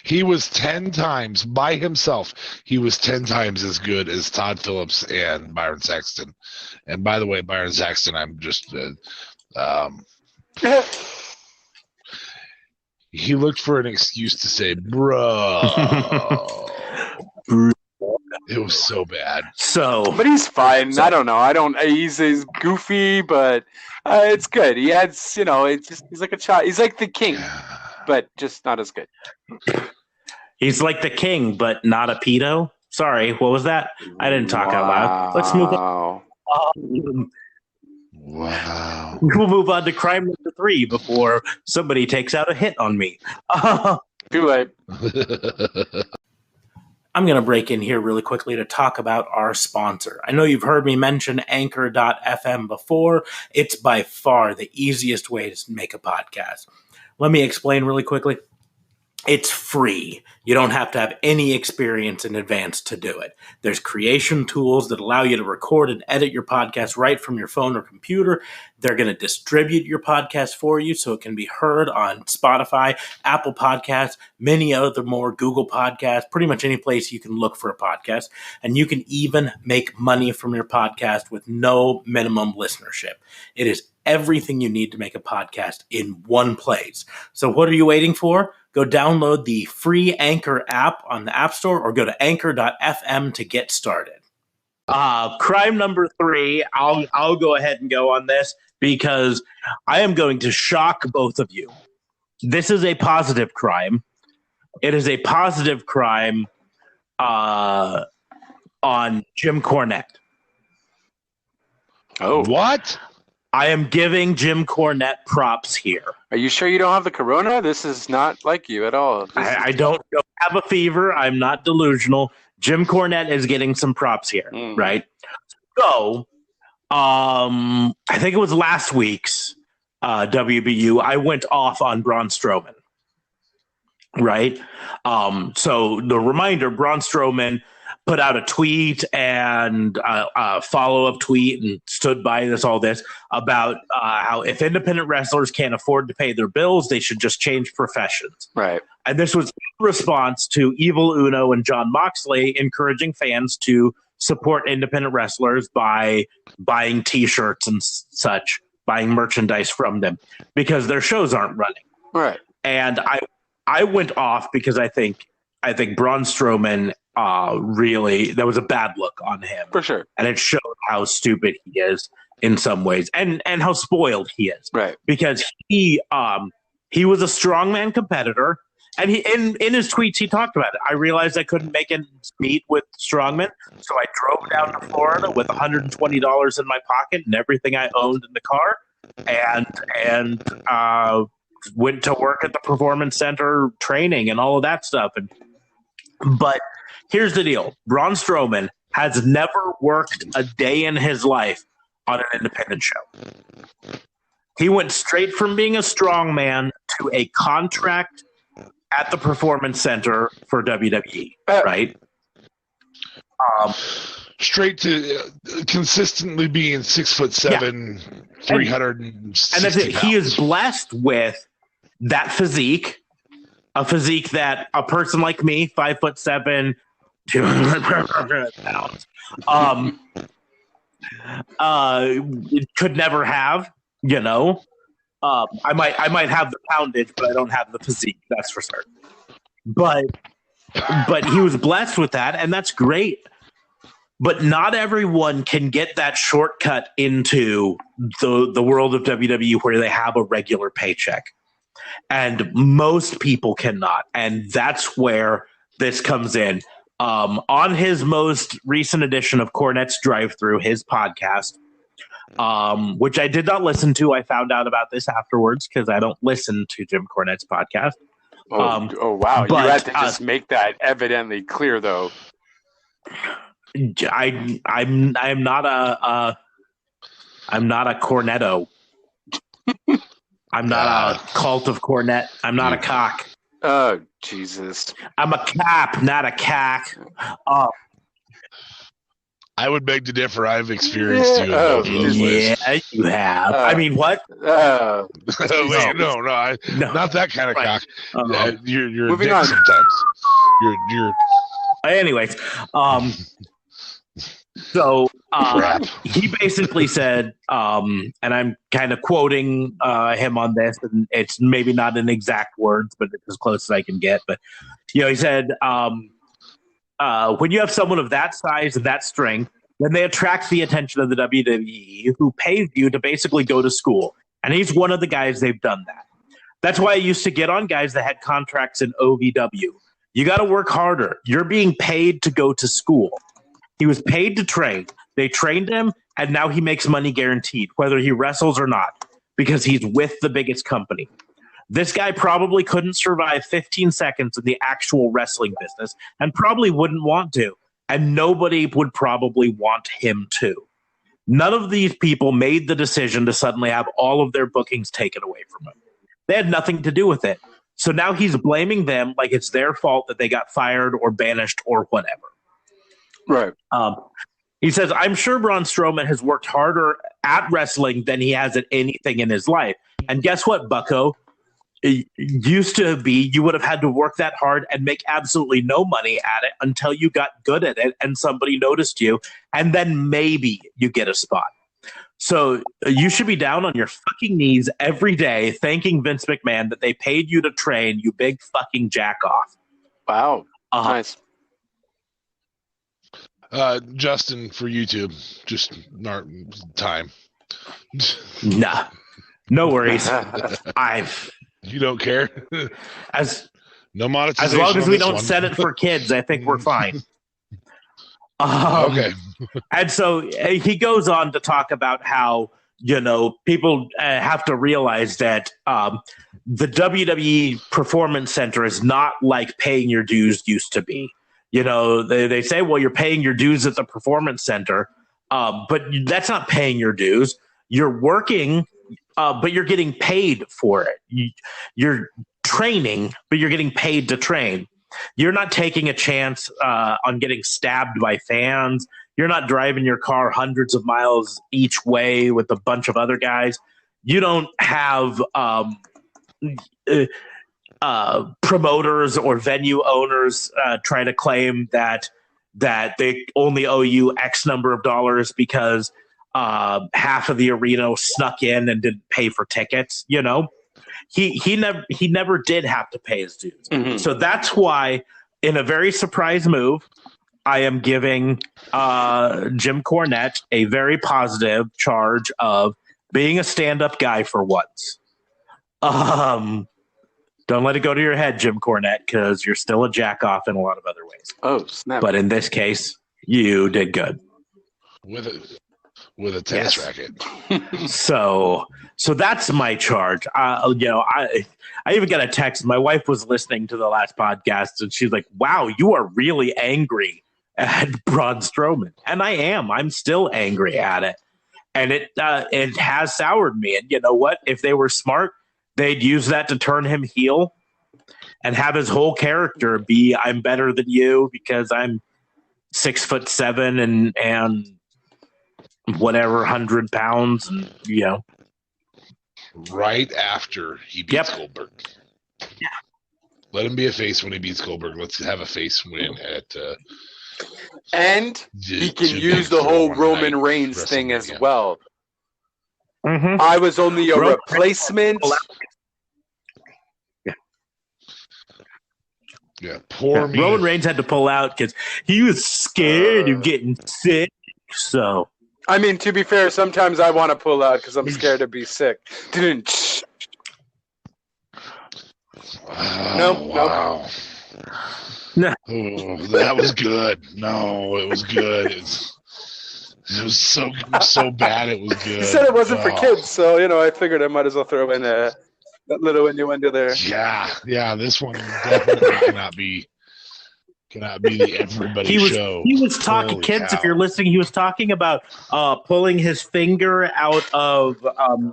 He was 10 times by himself. He was 10 times as good as Todd Phillips and Byron Saxton. And by the way, Byron Saxton, I'm just he looked for an excuse to say, bro. It was so bad. But he's fine. I don't know. He's goofy, but it's good. He has, he's like a child. He's like the king, but just not as good. He's like the king, but not a pedo. Sorry, what was that? I didn't talk out loud. Let's move on. Wow. We'll move on to crime number 3 before somebody takes out a hit on me. Too late. I'm going to break in here really quickly to talk about our sponsor. I know you've heard me mention Anchor.fm before. It's by far the easiest way to make a podcast. Let me explain really quickly. It's free. You don't have to have any experience in advance to do it. There's creation tools that allow you to record and edit your podcast right from your phone or computer. They're going to distribute your podcast for you so it can be heard on Spotify, Apple Podcasts, many other more, Google Podcasts, pretty much any place you can look for a podcast. And you can even make money from your podcast with no minimum listenership. It is everything you need to make a podcast in one place. So what are you waiting for? Go download the free Anchor app on the App Store or go to anchor.fm to get started. Crime number 3, I'll go ahead and go on this because I am going to shock both of you. This is a positive crime. It is a positive crime on Jim Cornette. Oh, What? I am giving Jim Cornette props here. are you sure you don't have the corona? This is not like you at all. I don't have a fever. I'm not delusional. Jim Cornette is getting some props here, right? So, I think it was last week's WBU. I went off on Braun Strowman, right? So the reminder: Braun Strowman put out a tweet and a follow-up tweet and stood by all this about how if independent wrestlers can't afford to pay their bills, they should just change professions. Right. And this was in response to Evil Uno and John Moxley encouraging fans to support independent wrestlers by buying T-shirts and such, buying merchandise from them because their shows aren't running. Right. And I went off because I think Braun Strowman really, that was a bad look on him. For sure. And it showed how stupid he is in some ways and how spoiled he is. Right. Because he was a strongman competitor. And he in his tweets, he talked about it. I realized I couldn't make ends meet with strongmen, so I drove down to Florida with $120 in my pocket and everything I owned in the car, and went to work at the Performance Center training and all of that stuff. But here's the deal: Braun Strowman has never worked a day in his life on an independent show. He went straight from being a strongman to a contract at the Performance Center for WWE, right? Straight to consistently being 6'7", 360 and that's it. pounds. He is blessed with that physique, a physique that a person like me, 5'7", 200 pounds, could never have. You know. I might have the poundage, but I don't have the physique. That's for certain. But he was blessed with that, and that's great. But not everyone can get that shortcut into the world of WWE where they have a regular paycheck, and most people cannot. And that's where this comes in. On his most recent edition of Cornette's Drive-Thru, his podcast, which I did not listen to. I found out about this afterwards because I don't listen to Jim Cornette's podcast. Oh wow! But, you had to just make that evidently clear, though. I'm not a Cornetto. I'm not a cult of Cornette. I'm not a cock. Oh Jesus! I'm a cap, not a cack. I would beg to differ. I've experienced you in both of those ways. Yeah, you have. I mean, what? Wait, no, not that kind of cock. You're Moving a dick on. sometimes. You're. Anyways, so he basically said, and I'm kind of quoting him on this, and it's maybe not in exact words, but it's as close as I can get. But he said, when you have someone of that size and that strength, then they attract the attention of the WWE, who pays you to basically go to school. And he's one of the guys they've done that. That's why I used to get on guys that had contracts in OVW. You got to work harder. You're being paid to go to school. He was paid to train. They trained him, and now he makes money guaranteed, whether he wrestles or not, because he's with the biggest company. This guy probably couldn't survive 15 seconds in the actual wrestling business and probably wouldn't want to. And nobody would probably want him to. None of these people made the decision to suddenly have all of their bookings taken away from him. They had nothing to do with it. So now he's blaming them like it's their fault that they got fired or banished or whatever. Right. He says, I'm sure Braun Strowman has worked harder at wrestling than he has at anything in his life. And guess what, bucko? It used to be you would have had to work that hard and make absolutely no money at it until you got good at it and somebody noticed you, and then maybe you get a spot. So you should be down on your fucking knees every day thanking Vince McMahon that they paid you to train, you big fucking jack off. Wow. Nice. Justin, for YouTube, just time. Nah, no worries. You don't care? As no monetization. As long as we don't set it for kids, I think we're fine. Okay. And so he goes on to talk about how, people have to realize that the WWE Performance Center is not like paying your dues used to be. They say, well, you're paying your dues at the Performance Center, but that's not paying your dues. You're working, but you're getting paid for it. You're training, but you're getting paid to train. You're not taking a chance on getting stabbed by fans. You're not driving your car hundreds of miles each way with a bunch of other guys. You don't have promoters or venue owners try to claim that they only owe you X number of dollars because half of the arena snuck in and didn't pay for tickets. He never did have to pay his dues. Mm-hmm. So that's why, in a very surprise move, I am giving Jim Cornette a very positive charge of being a stand-up guy for once. Don't let it go to your head, Jim Cornette, because you're still a jack-off in a lot of other ways. Oh, snap. But in this case, you did good. With a tennis racket. So that's my charge. I even got a text. My wife was listening to the last podcast, and she's like, wow, you are really angry at Braun Strowman. And I am. I'm still angry at it. And it has soured me. And you know what? If they were smart, they'd use that to turn him heel and have his whole character be, I'm better than you because I'm 6'7" and whatever, 100 pounds, and right after he beats Goldberg. Yeah. Let him be a face when he beats Goldberg. Let's have a face win at and he can use the whole Roman Reigns thing as well. Mm-hmm. I was only a replacement. Yeah, poor me. Roman Reigns had to pull out because he was scared of getting sick. So, I mean, to be fair, sometimes I want to pull out because I'm scared to be sick. Wow. No. Oh, that was good. No, it was good. It was so bad. It was good. You said it wasn't for kids, so I figured I might as well throw in that little innuendo there. Yeah. This one definitely cannot be the everybody show. He was talking, Holy kids. cow. If you're listening, he was talking about pulling his finger out of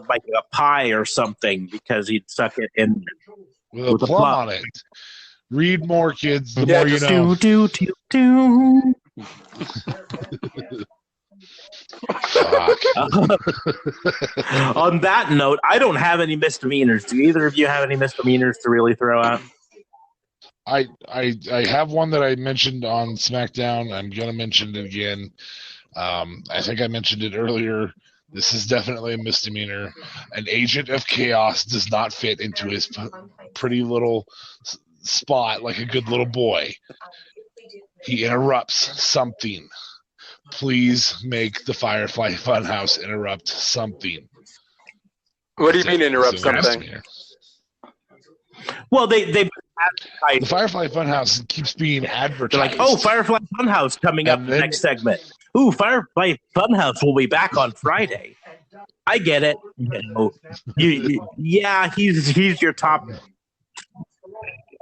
like a pie or something because he'd stuck it in with a plum on it. Read more, kids. The more you know. Do. On that note, I don't have any misdemeanors. Do either of you have any misdemeanors to really throw out? I have one that I mentioned on SmackDown. I'm gonna mention it again. I think I mentioned it earlier. This is definitely a misdemeanor. An agent of chaos does not fit into his pretty little spot like a good little boy. He interrupts something. Please make the Firefly Funhouse interrupt something. What do you mean interrupt something? Well, the Firefly Funhouse keeps being advertised. They're like, oh, Firefly Funhouse coming up in the next segment. Ooh, Firefly Funhouse will be back on Friday. I get it. He's your top.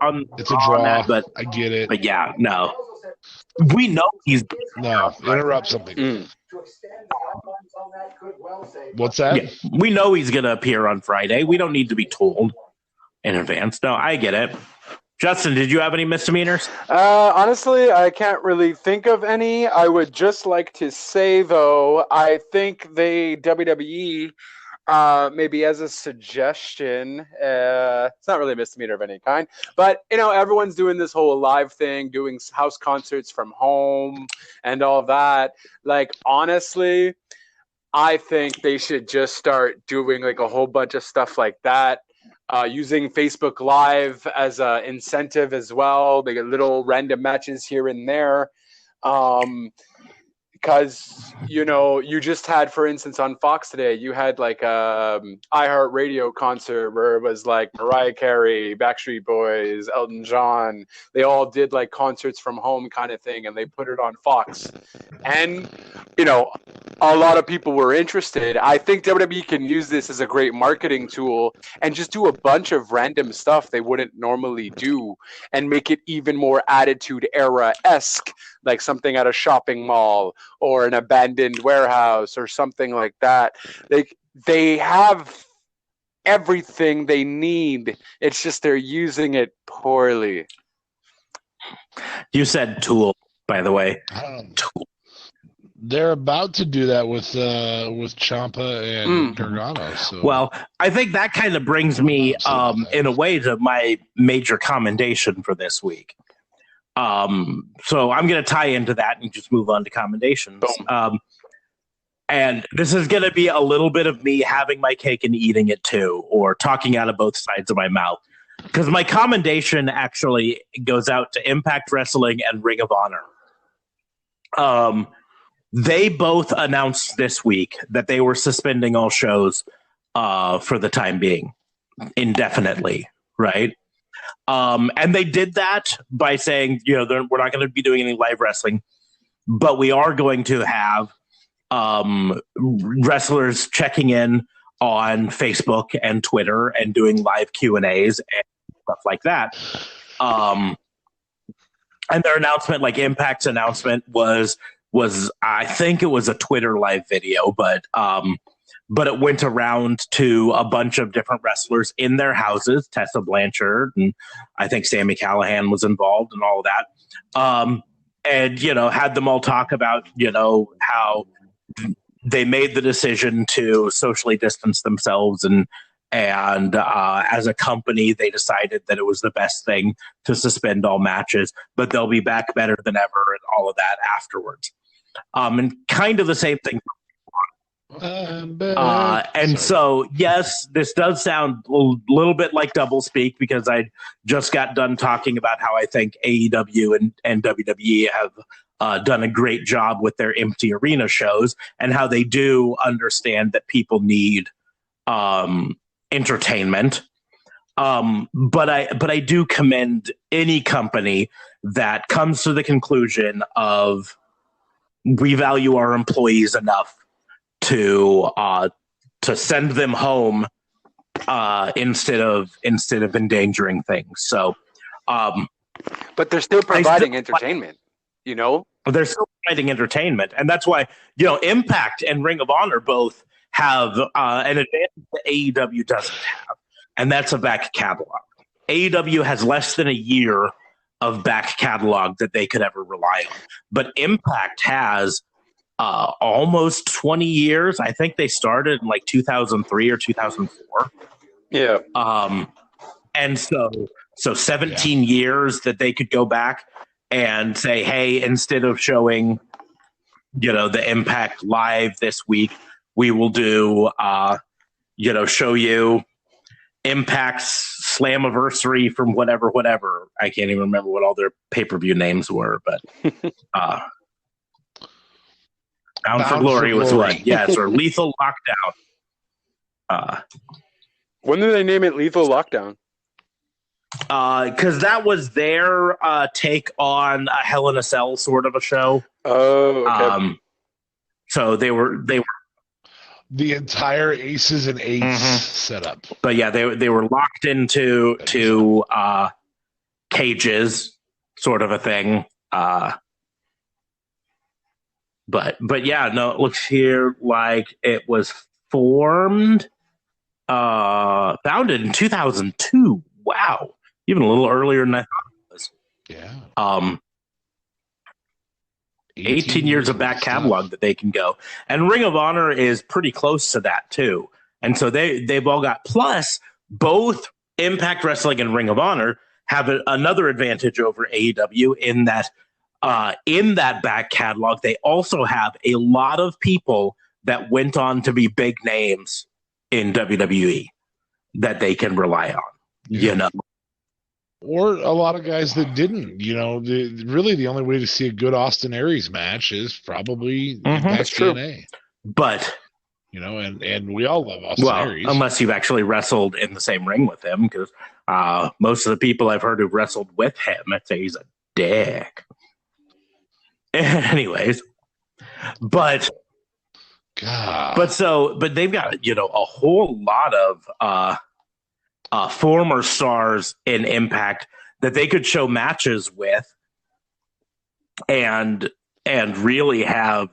It's a draw, that, but I get it. But yeah, no. We know he's interrupt something. What's that? Yeah, we know he's going to appear on Friday. We don't need to be told in advance. No, I get it. Justin, did you have any misdemeanors? Honestly, I can't really think of any. I would just like to say, though, I think the WWE, maybe as a suggestion, it's not really a misdemeanor of any kind, but, everyone's doing this whole live thing, doing house concerts from home and all of that. Like, honestly, I think they should just start doing, like, a whole bunch of stuff like that. Using Facebook Live as an incentive as well. They get little random matches here and there. because you just had, for instance, on Fox today, you had like a iHeartRadio concert where it was like Mariah Carey, Backstreet Boys, Elton John. They all did like concerts from home kind of thing, and they put it on Fox. And a lot of people were interested. I think WWE can use this as a great marketing tool and just do a bunch of random stuff they wouldn't normally do, and make it even more Attitude Era-esque, like something at a shopping mall or an abandoned warehouse or something like that. They have everything they need. It's just they're using it poorly. You said tool, by the way. Tool. They're about to do that with Ciampa and Gargano. So. Well, I think that kind of brings me, in a way, to my major commendation for this week. So I'm going to tie into that and just move on to commendations. And this is going to be a little bit of me having my cake and eating it too, or talking out of both sides of my mouth. Because my commendation actually goes out to Impact Wrestling and Ring of Honor. They both announced this week that they were suspending all shows for the time being, indefinitely, right? And they did that by saying, we're not going to be doing any live wrestling, but we are going to have wrestlers checking in on Facebook and Twitter and doing live Q&As and stuff like that. And their announcement, like Impact's announcement, was I think it was a Twitter live video, but it went around to a bunch of different wrestlers in their houses, Tessa Blanchard, and I think Sami Callihan was involved and all of that. And, had them all talk about, how they made the decision to socially distance themselves, and as a company, they decided that it was the best thing to suspend all matches, but they'll be back better than ever and all of that afterwards. And kind of the same thing. So, yes, this does sound a little bit like doublespeak, because I just got done talking about how I think AEW and WWE have done a great job with their empty arena shows, and how they do understand that people need entertainment. But I do commend any company that comes to the conclusion of, we value our employees enough to send them home instead of endangering things. So, but they're still providing entertainment. They're still providing entertainment, and that's why Impact and Ring of Honor both have an advantage that AEW doesn't have, and that's a back catalog. AEW has less than a year of back catalog that they could ever rely on, but Impact has almost 20 years. I think they started in like 2003 or 2004. Yeah. And so 17 years that they could go back and say, hey, instead of showing, the Impact live this week, we will do, show you Impact's Slammiversary from whatever. I can't even remember what all their pay-per-view names were, but Bound for Glory was one. Yes, or Lethal Lockdown. When did they name it Lethal Lockdown? Because that was their take on a Hell in a Cell sort of a show. Oh, okay. So they were the entire Aces and Eights setup. But yeah, they were locked into cages, sort of a thing. But yeah, no, it looks here like it was founded in 2002. Wow. Even a little earlier than I thought it was. Yeah. 18 years of back catalog that they can go. And Ring of Honor is pretty close to that too. And so they've all got, plus both Impact Wrestling and Ring of Honor have another advantage over AEW in that back catalog, they also have a lot of people that went on to be big names in WWE that they can rely on, Or a lot of guys that didn't. Really the only way to see a good Austin Aries match is probably Impact TNA. But and we all love Austin Aries. Unless you've actually wrestled in the same ring with him, because most of the people I've heard who've wrestled with him, I'd say he's a dick. Anyways, but they've got a whole lot of former stars in Impact that they could show matches with, and really have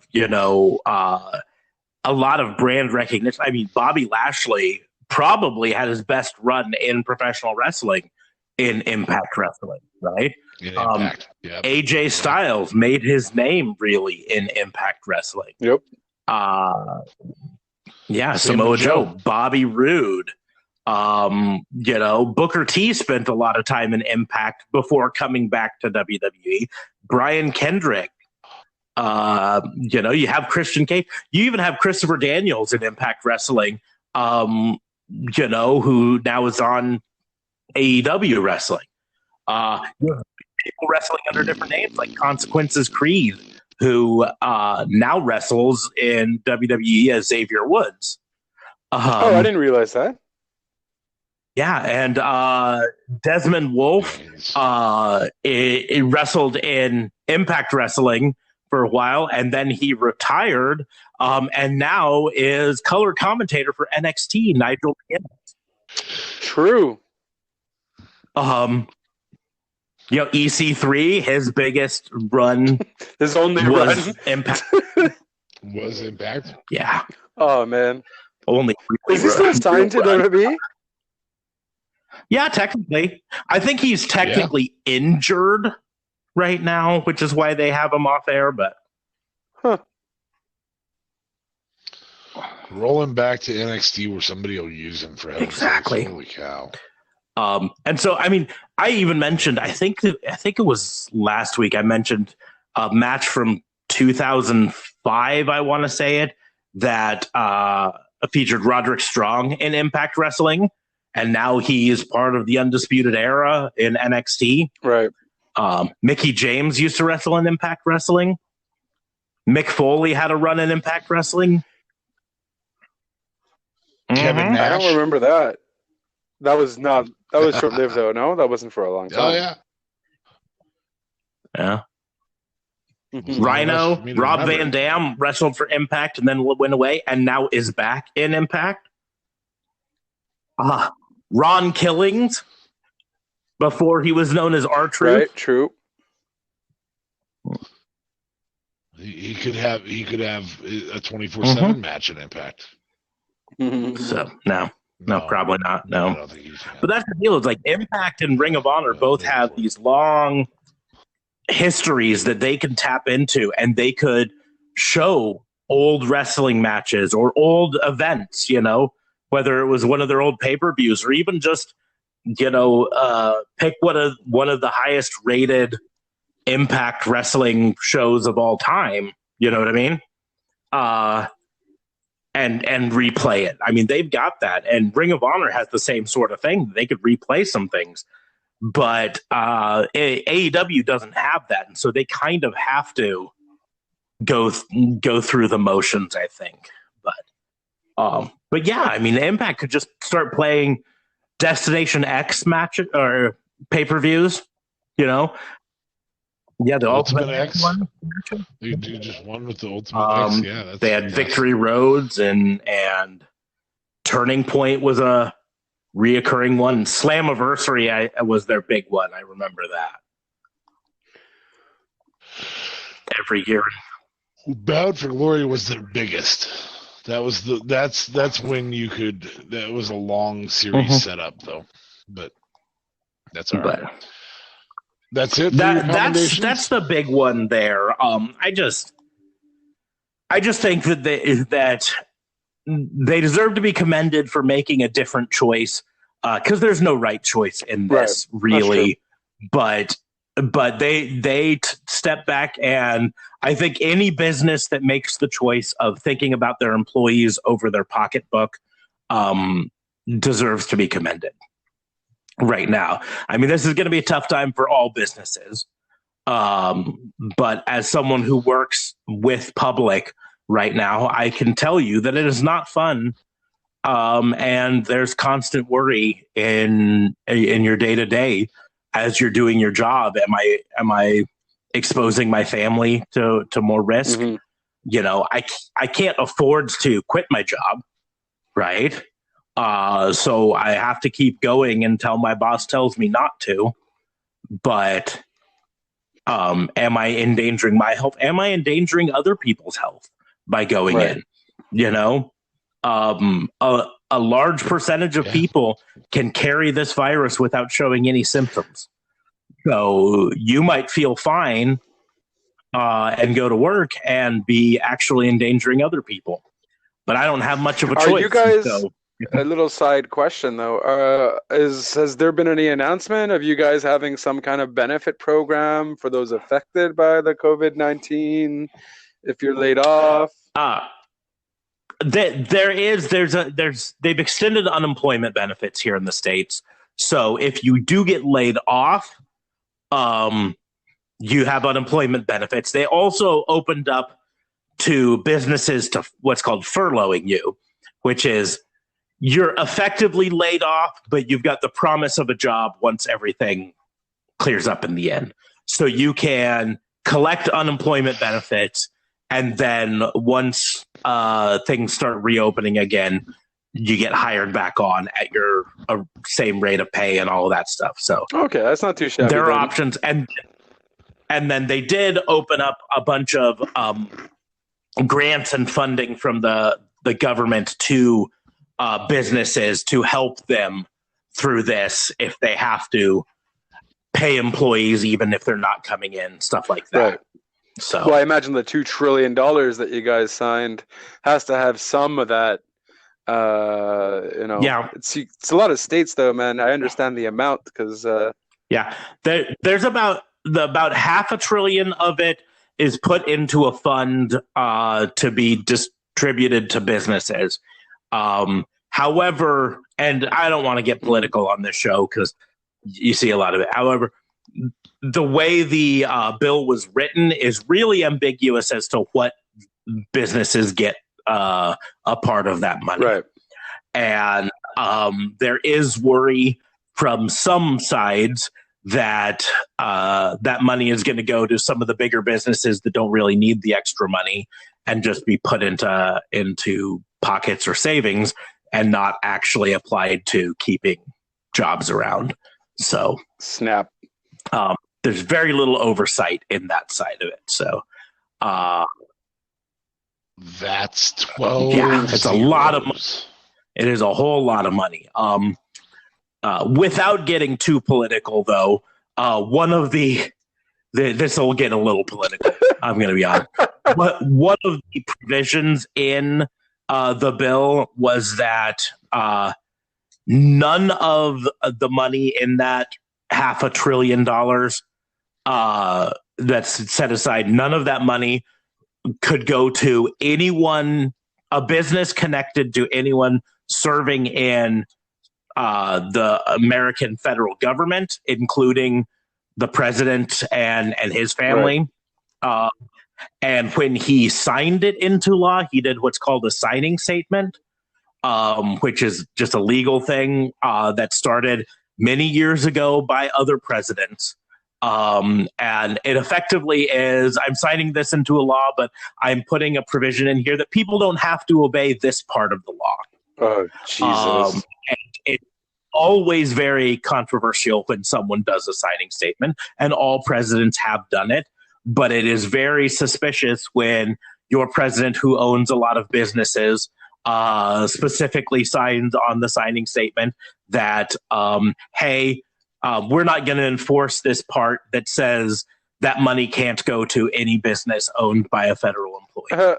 a lot of brand recognition. I mean, Bobby Lashley probably had his best run in professional wrestling in Impact Wrestling, right? Impact. Yep. AJ Styles made his name really in Impact Wrestling. Yep. Samoa Joe, Bobby Roode, Booker T spent a lot of time in Impact before coming back to WWE. Brian Kendrick, you have Christian Cage. You even have Christopher Daniels in Impact Wrestling, who now is on AEW Wrestling. People wrestling under different names like Consequences Creed, who now wrestles in WWE as Xavier Woods. I didn't realize that. Yeah, and Desmond Wolfe he wrestled in Impact Wrestling for a while, and then he retired, and now is color commentator for NXT, Nigel McGuinness. True. EC3, his biggest run, his only was run, Impact. Was Impact? Yeah. Oh man. Only. Is he still signed to WWE? Yeah, technically. I think he's technically injured right now, which is why they have him off air, but rolling back to NXT where somebody will use him for exactly. Holy cow. And so, I mean, I even mentioned, I think it was last week, I mentioned a match from 2005, I want to say it, that featured Roderick Strong in Impact Wrestling, and now he is part of the Undisputed Era in NXT. Right. Mickey James used to wrestle in Impact Wrestling. Mick Foley had a run in Impact Wrestling. Kevin Nash. I don't remember that. That was short-lived, though. No, that wasn't for a long time. Oh, yeah. Yeah. Rhino, Rob Van Dam wrestled for Impact and then went away and now is back in Impact. Ron Killings, before he was known as R-Truth. Right, true. He could have a 24/7 match in Impact. So, no, probably not. No. I don't think he's but that's the deal. It's like Impact and Ring of Honor both have these long histories that they can tap into, and they could show old wrestling matches or old events, whether it was one of their old pay-per-views or even just, pick one of the highest rated Impact Wrestling shows of all time. You know what I mean? And replay it. I mean, they've got that. And Ring of Honor has the same sort of thing. They could replay some things. But AEW doesn't have that. And so they kind of have to go through the motions, I think. But yeah, I mean, Impact could just start playing Destination X matches or pay-per-views, Yeah, the Ultimate X one. You do just one with the Ultimate X. Yeah, they had Victory Roads and Turning Point was a reoccurring one. Slammiversary was their big one. I remember that every year. Bound for Glory was their biggest. That's when you could. That was a long series setup though, but that's all right. That's it. That's the big one there. I just think that they deserve to be be commended for making a different choice, because there's no right choice in this, really. But they step back, and I think any business that makes the choice of thinking about their employees over their pocketbook deserves to be commended. right now. I mean, this is going to be a tough time for all businesses. But as someone who works with public right now, I can tell you that it is not fun. And there's constant worry in your day to day as you're doing your job. Am I exposing my family to more risk? Mhm. You know, I can't afford to quit my job, right? So I have to keep going until my boss tells me not to. But am I endangering my health? Am I endangering other people's health by going Right. in? You know, a large percentage of people can carry this virus without showing any symptoms. So you might feel fine and go to work and be actually endangering other people. But I don't have much of a choice. Are you guys? So, A little side question though. Has there been any announcement of you guys having some kind of benefit program for those affected by the COVID-19? If you're laid off, they've extended unemployment benefits here in the States. So if you do get laid off, you have unemployment benefits. They also opened up to businesses to what's called furloughing you, which is you're effectively laid off, but you've got the promise of a job once everything clears up in the end. So you can collect unemployment benefits, and then once things start reopening again, you get hired back on at your same rate of pay and all of that stuff. So okay, that's not too shabby. there are then. options, and then they did open up a bunch of grants and funding from the government to businesses to help them through this if they have to pay employees even if they're not coming in, stuff like that. Right. So Well, I imagine the $2 trillion that you guys signed has to have some of that. Yeah. It's a lot of states, though, man. I understand the amount because yeah, there's about $500 billion of it is put into a fund to be distributed to businesses. However, and I don't want to get political on this show because you see a lot of it. However, the way the bill was written is really ambiguous as to what businesses get a part of that money. right. And there is worry from some sides that that money is going to go to some of the bigger businesses that don't really need the extra money and just be put into pockets or savings and not actually applied to keeping jobs around. So Snap. there's very little oversight in that side of it. So That's 12. Yeah, it's a lot of money. zeros. It is a whole lot of money. Without getting too political, though, one of this will get a little political. I'm going to be honest. But one of the provisions in the bill was that none of the money in that $500 billion that's set aside, none of that money could go to anyone, a business connected to anyone serving in the American federal government, including the president and his family. Right. And when he signed it into law, he did what's called a signing statement, which is just a legal thing that started many years ago by other presidents. And it effectively is, I'm signing this into a law, but I'm putting a provision in here that people don't have to obey this part of the law. Oh, Jesus. And it's always very controversial when someone does a signing statement, and all presidents have done it. But it is very suspicious when your president, who owns a lot of businesses, specifically signs on the signing statement that, hey, we're not going to enforce this part that says that money can't go to any business owned by a federal employee.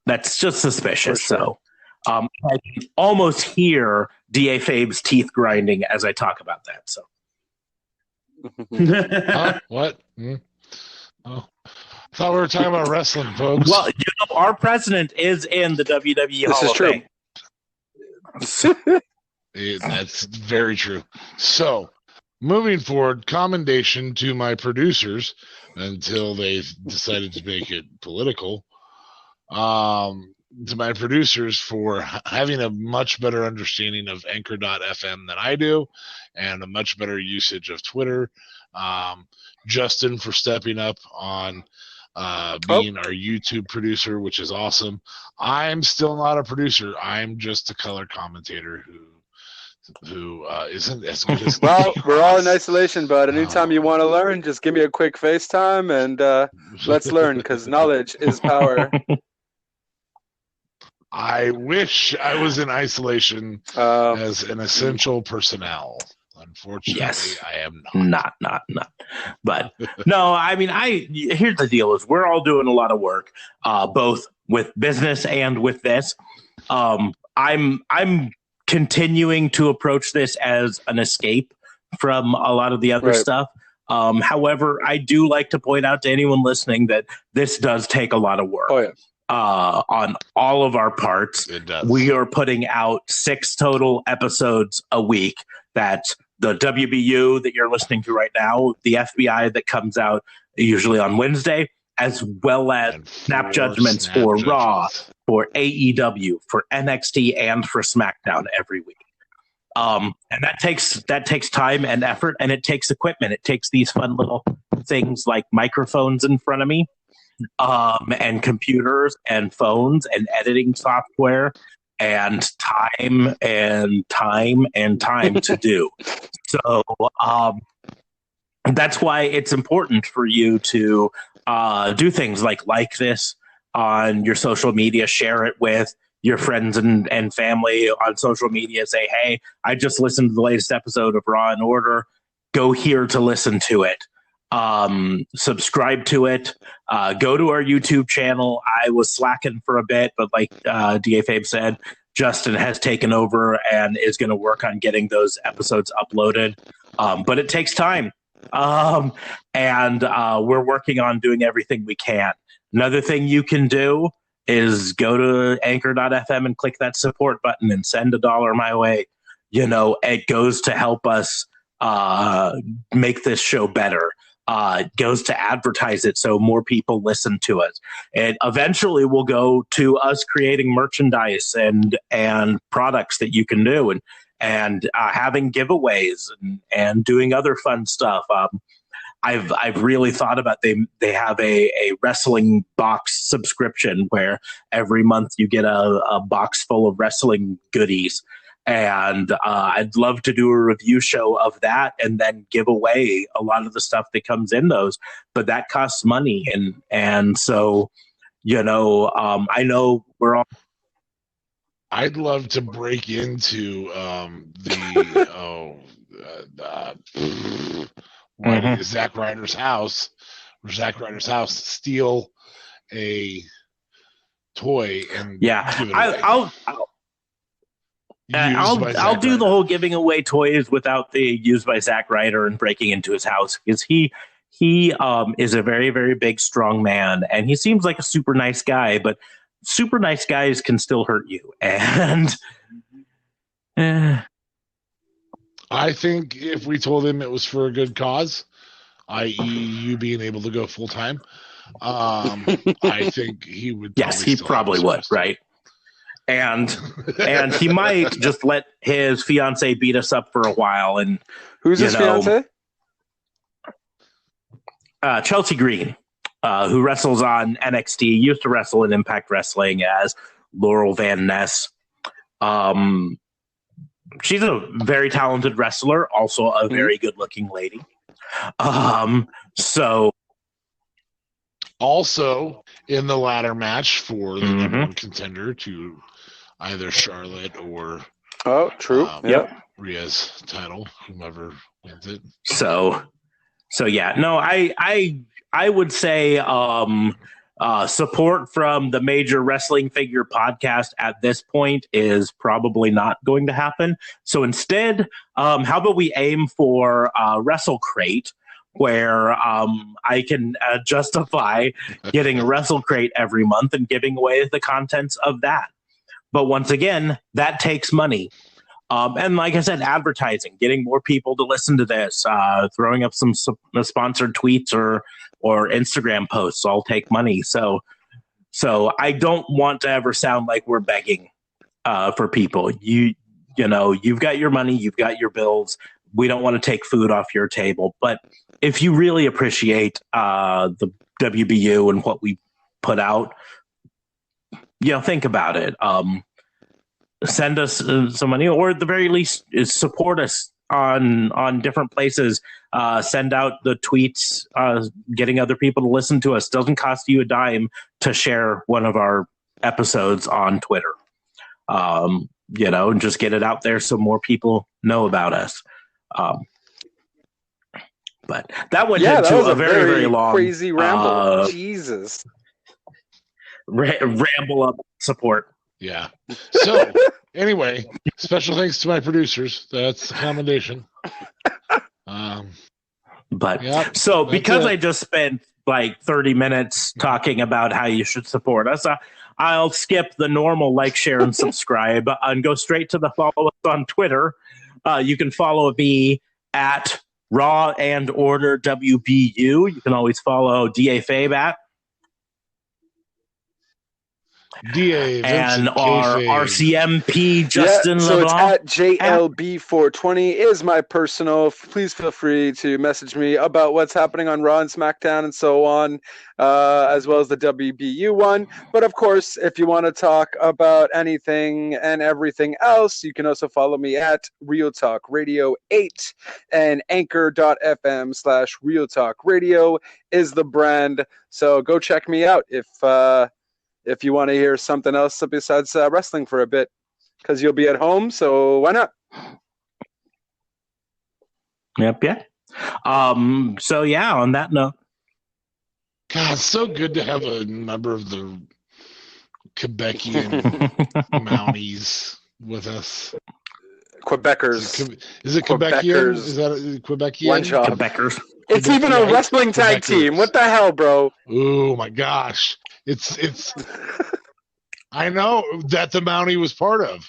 That's just suspicious. Sure. So I can almost hear D.A. Fabe's teeth grinding as I talk about that. So. Huh? What? Oh, I thought we were talking about wrestling, folks. Well, our president is in the WWE Hall of Fame. That's very true. So, moving forward, commendation to my producers until they decided to make it political. To my producers for having a much better understanding of Anchor.fm than I do, and a much better usage of Twitter. Justin for stepping up on being our YouTube producer, which is awesome. I'm still not a producer. I'm just a color commentator who isn't as good as well, we're all in isolation, but anytime you want to learn, just give me a quick FaceTime and let's learn, because knowledge is power. I wish I was in isolation as an essential personnel. Unfortunately, yes. I am not. But no, I mean, here's the deal: is we're all doing a lot of work, both with business and with this. I'm continuing to approach this as an escape from a lot of the other stuff. However, I do like to point out to anyone listening that this does take a lot of work. Oh, yeah. On all of our parts. It does. We are putting out 6 total episodes a week. That's the WBU that you're listening to right now, the FBI that comes out usually on Wednesday, as well as Snap Judgments for Raw, for AEW, for NXT, and for SmackDown every week. And that takes time and effort, and it takes equipment. It takes these fun little things like microphones in front of me, and computers and phones and editing software and time to do. So that's why it's important for you to do things like this on your social media, share it with your friends and family on social media. Say, hey, I just listened to the latest episode of Raw and Order. Go here to listen to it. Subscribe to it. Go to our YouTube channel. I was slacking for a bit, but like DA Fabe said, Justin has taken over and is going to work on getting those episodes uploaded. But it takes time. And we're working on doing everything we can. Another thing you can do is go to anchor.fm and click that support button and send $1 my way. You know, it goes to help us make this show better. It goes to advertise it so more people listen to us. And eventually we'll go to us creating merchandise and products that you can do and having giveaways and doing other fun stuff. I've really thought about they have a wrestling box subscription where every month you get a box full of wrestling goodies. And I'd love to do a review show of that and then give away a lot of the stuff that comes in those. But that costs money. And so, you know, I know we're all. I'd love to break into Zack Ryder's house, steal a toy and give it away. I'll do the whole giving away toys without the used by Zack Ryder and breaking into his house, because he is a very, very big, strong man, and he seems like a super nice guy, but super nice guys can still hurt you. And I think if we told him it was for a good cause, i.e. you being able to go full time, I think he would. Yes, he probably would, right? And he might just let his fiance beat us up for a while. And who's his fiance? Chelsea Green, who wrestles on NXT, used to wrestle in Impact Wrestling as Laurel Van Ness. She's a very talented wrestler, also a very good-looking lady. So. Also in the ladder match for the number one contender to either Charlotte or Rhea's title, whomever wins it. So yeah, no, I would say support from the major wrestling figure podcast at this point is probably not going to happen. So instead, how about we aim for Wrestle Crate, where I can justify getting a Wrestle Crate every month and giving away the contents of that. But once again, that takes money. And like I said, advertising, getting more people to listen to this, throwing up some sponsored tweets or Instagram posts all take money. So I don't want to ever sound like we're begging for people. You know, you've got your money, you've got your bills. We don't want to take food off your table. But if you really appreciate the WBU and what we put out, think about it. Send us some money, or at the very least, support us on different places. Send out the tweets, getting other people to listen to us. Doesn't cost you a dime to share one of our episodes on Twitter. And just get it out there so more people know about us. But that went into a very, very long, crazy ramble. Jesus, ramble up support. Yeah. So anyway, special thanks to my producers. That's a commendation. Because I just spent like 30 minutes talking about how you should support us, I'll skip the normal like, share, and subscribe and go straight to the follow us on Twitter. You can follow me at Raw and Order WBU. You can always follow DA Fabe at DA and our RCMP Justin so LeBlanc. It's at JLB420 is my personal. Please feel free to message me about what's happening on Raw and SmackDown and so on, as well as the WBU one. But of course, if you want to talk about anything and everything else, you can also follow me at Real Talk Radio 8 and anchor.fm/Real Talk Radio is the brand. So go check me out if you want to hear something else besides wrestling for a bit, because you'll be at home, so why not? Yep, yeah. On that note. God, it's so good to have a member of the Quebecian Mounties with us. Quebecers. Is it Quebecian? Is that Quebecian? One job. Quebecers. It's even a wrestling tag team. What the hell, bro? Oh, my gosh. It's I know that the Mountie was part of.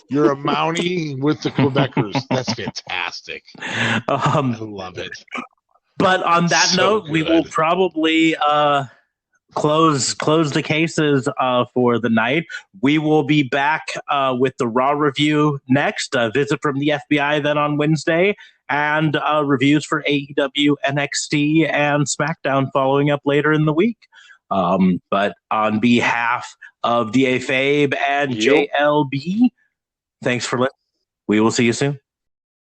You're a Mountie with the Quebecers. That's fantastic. I love it. But on that note, we will probably close the cases for the night. We will be back with the Raw review next. A visit from the FBI then on Wednesday, and reviews for AEW, NXT, and SmackDown following up later in the week. But on behalf of DA Fabe and JLB, thanks for listening. We will see you soon.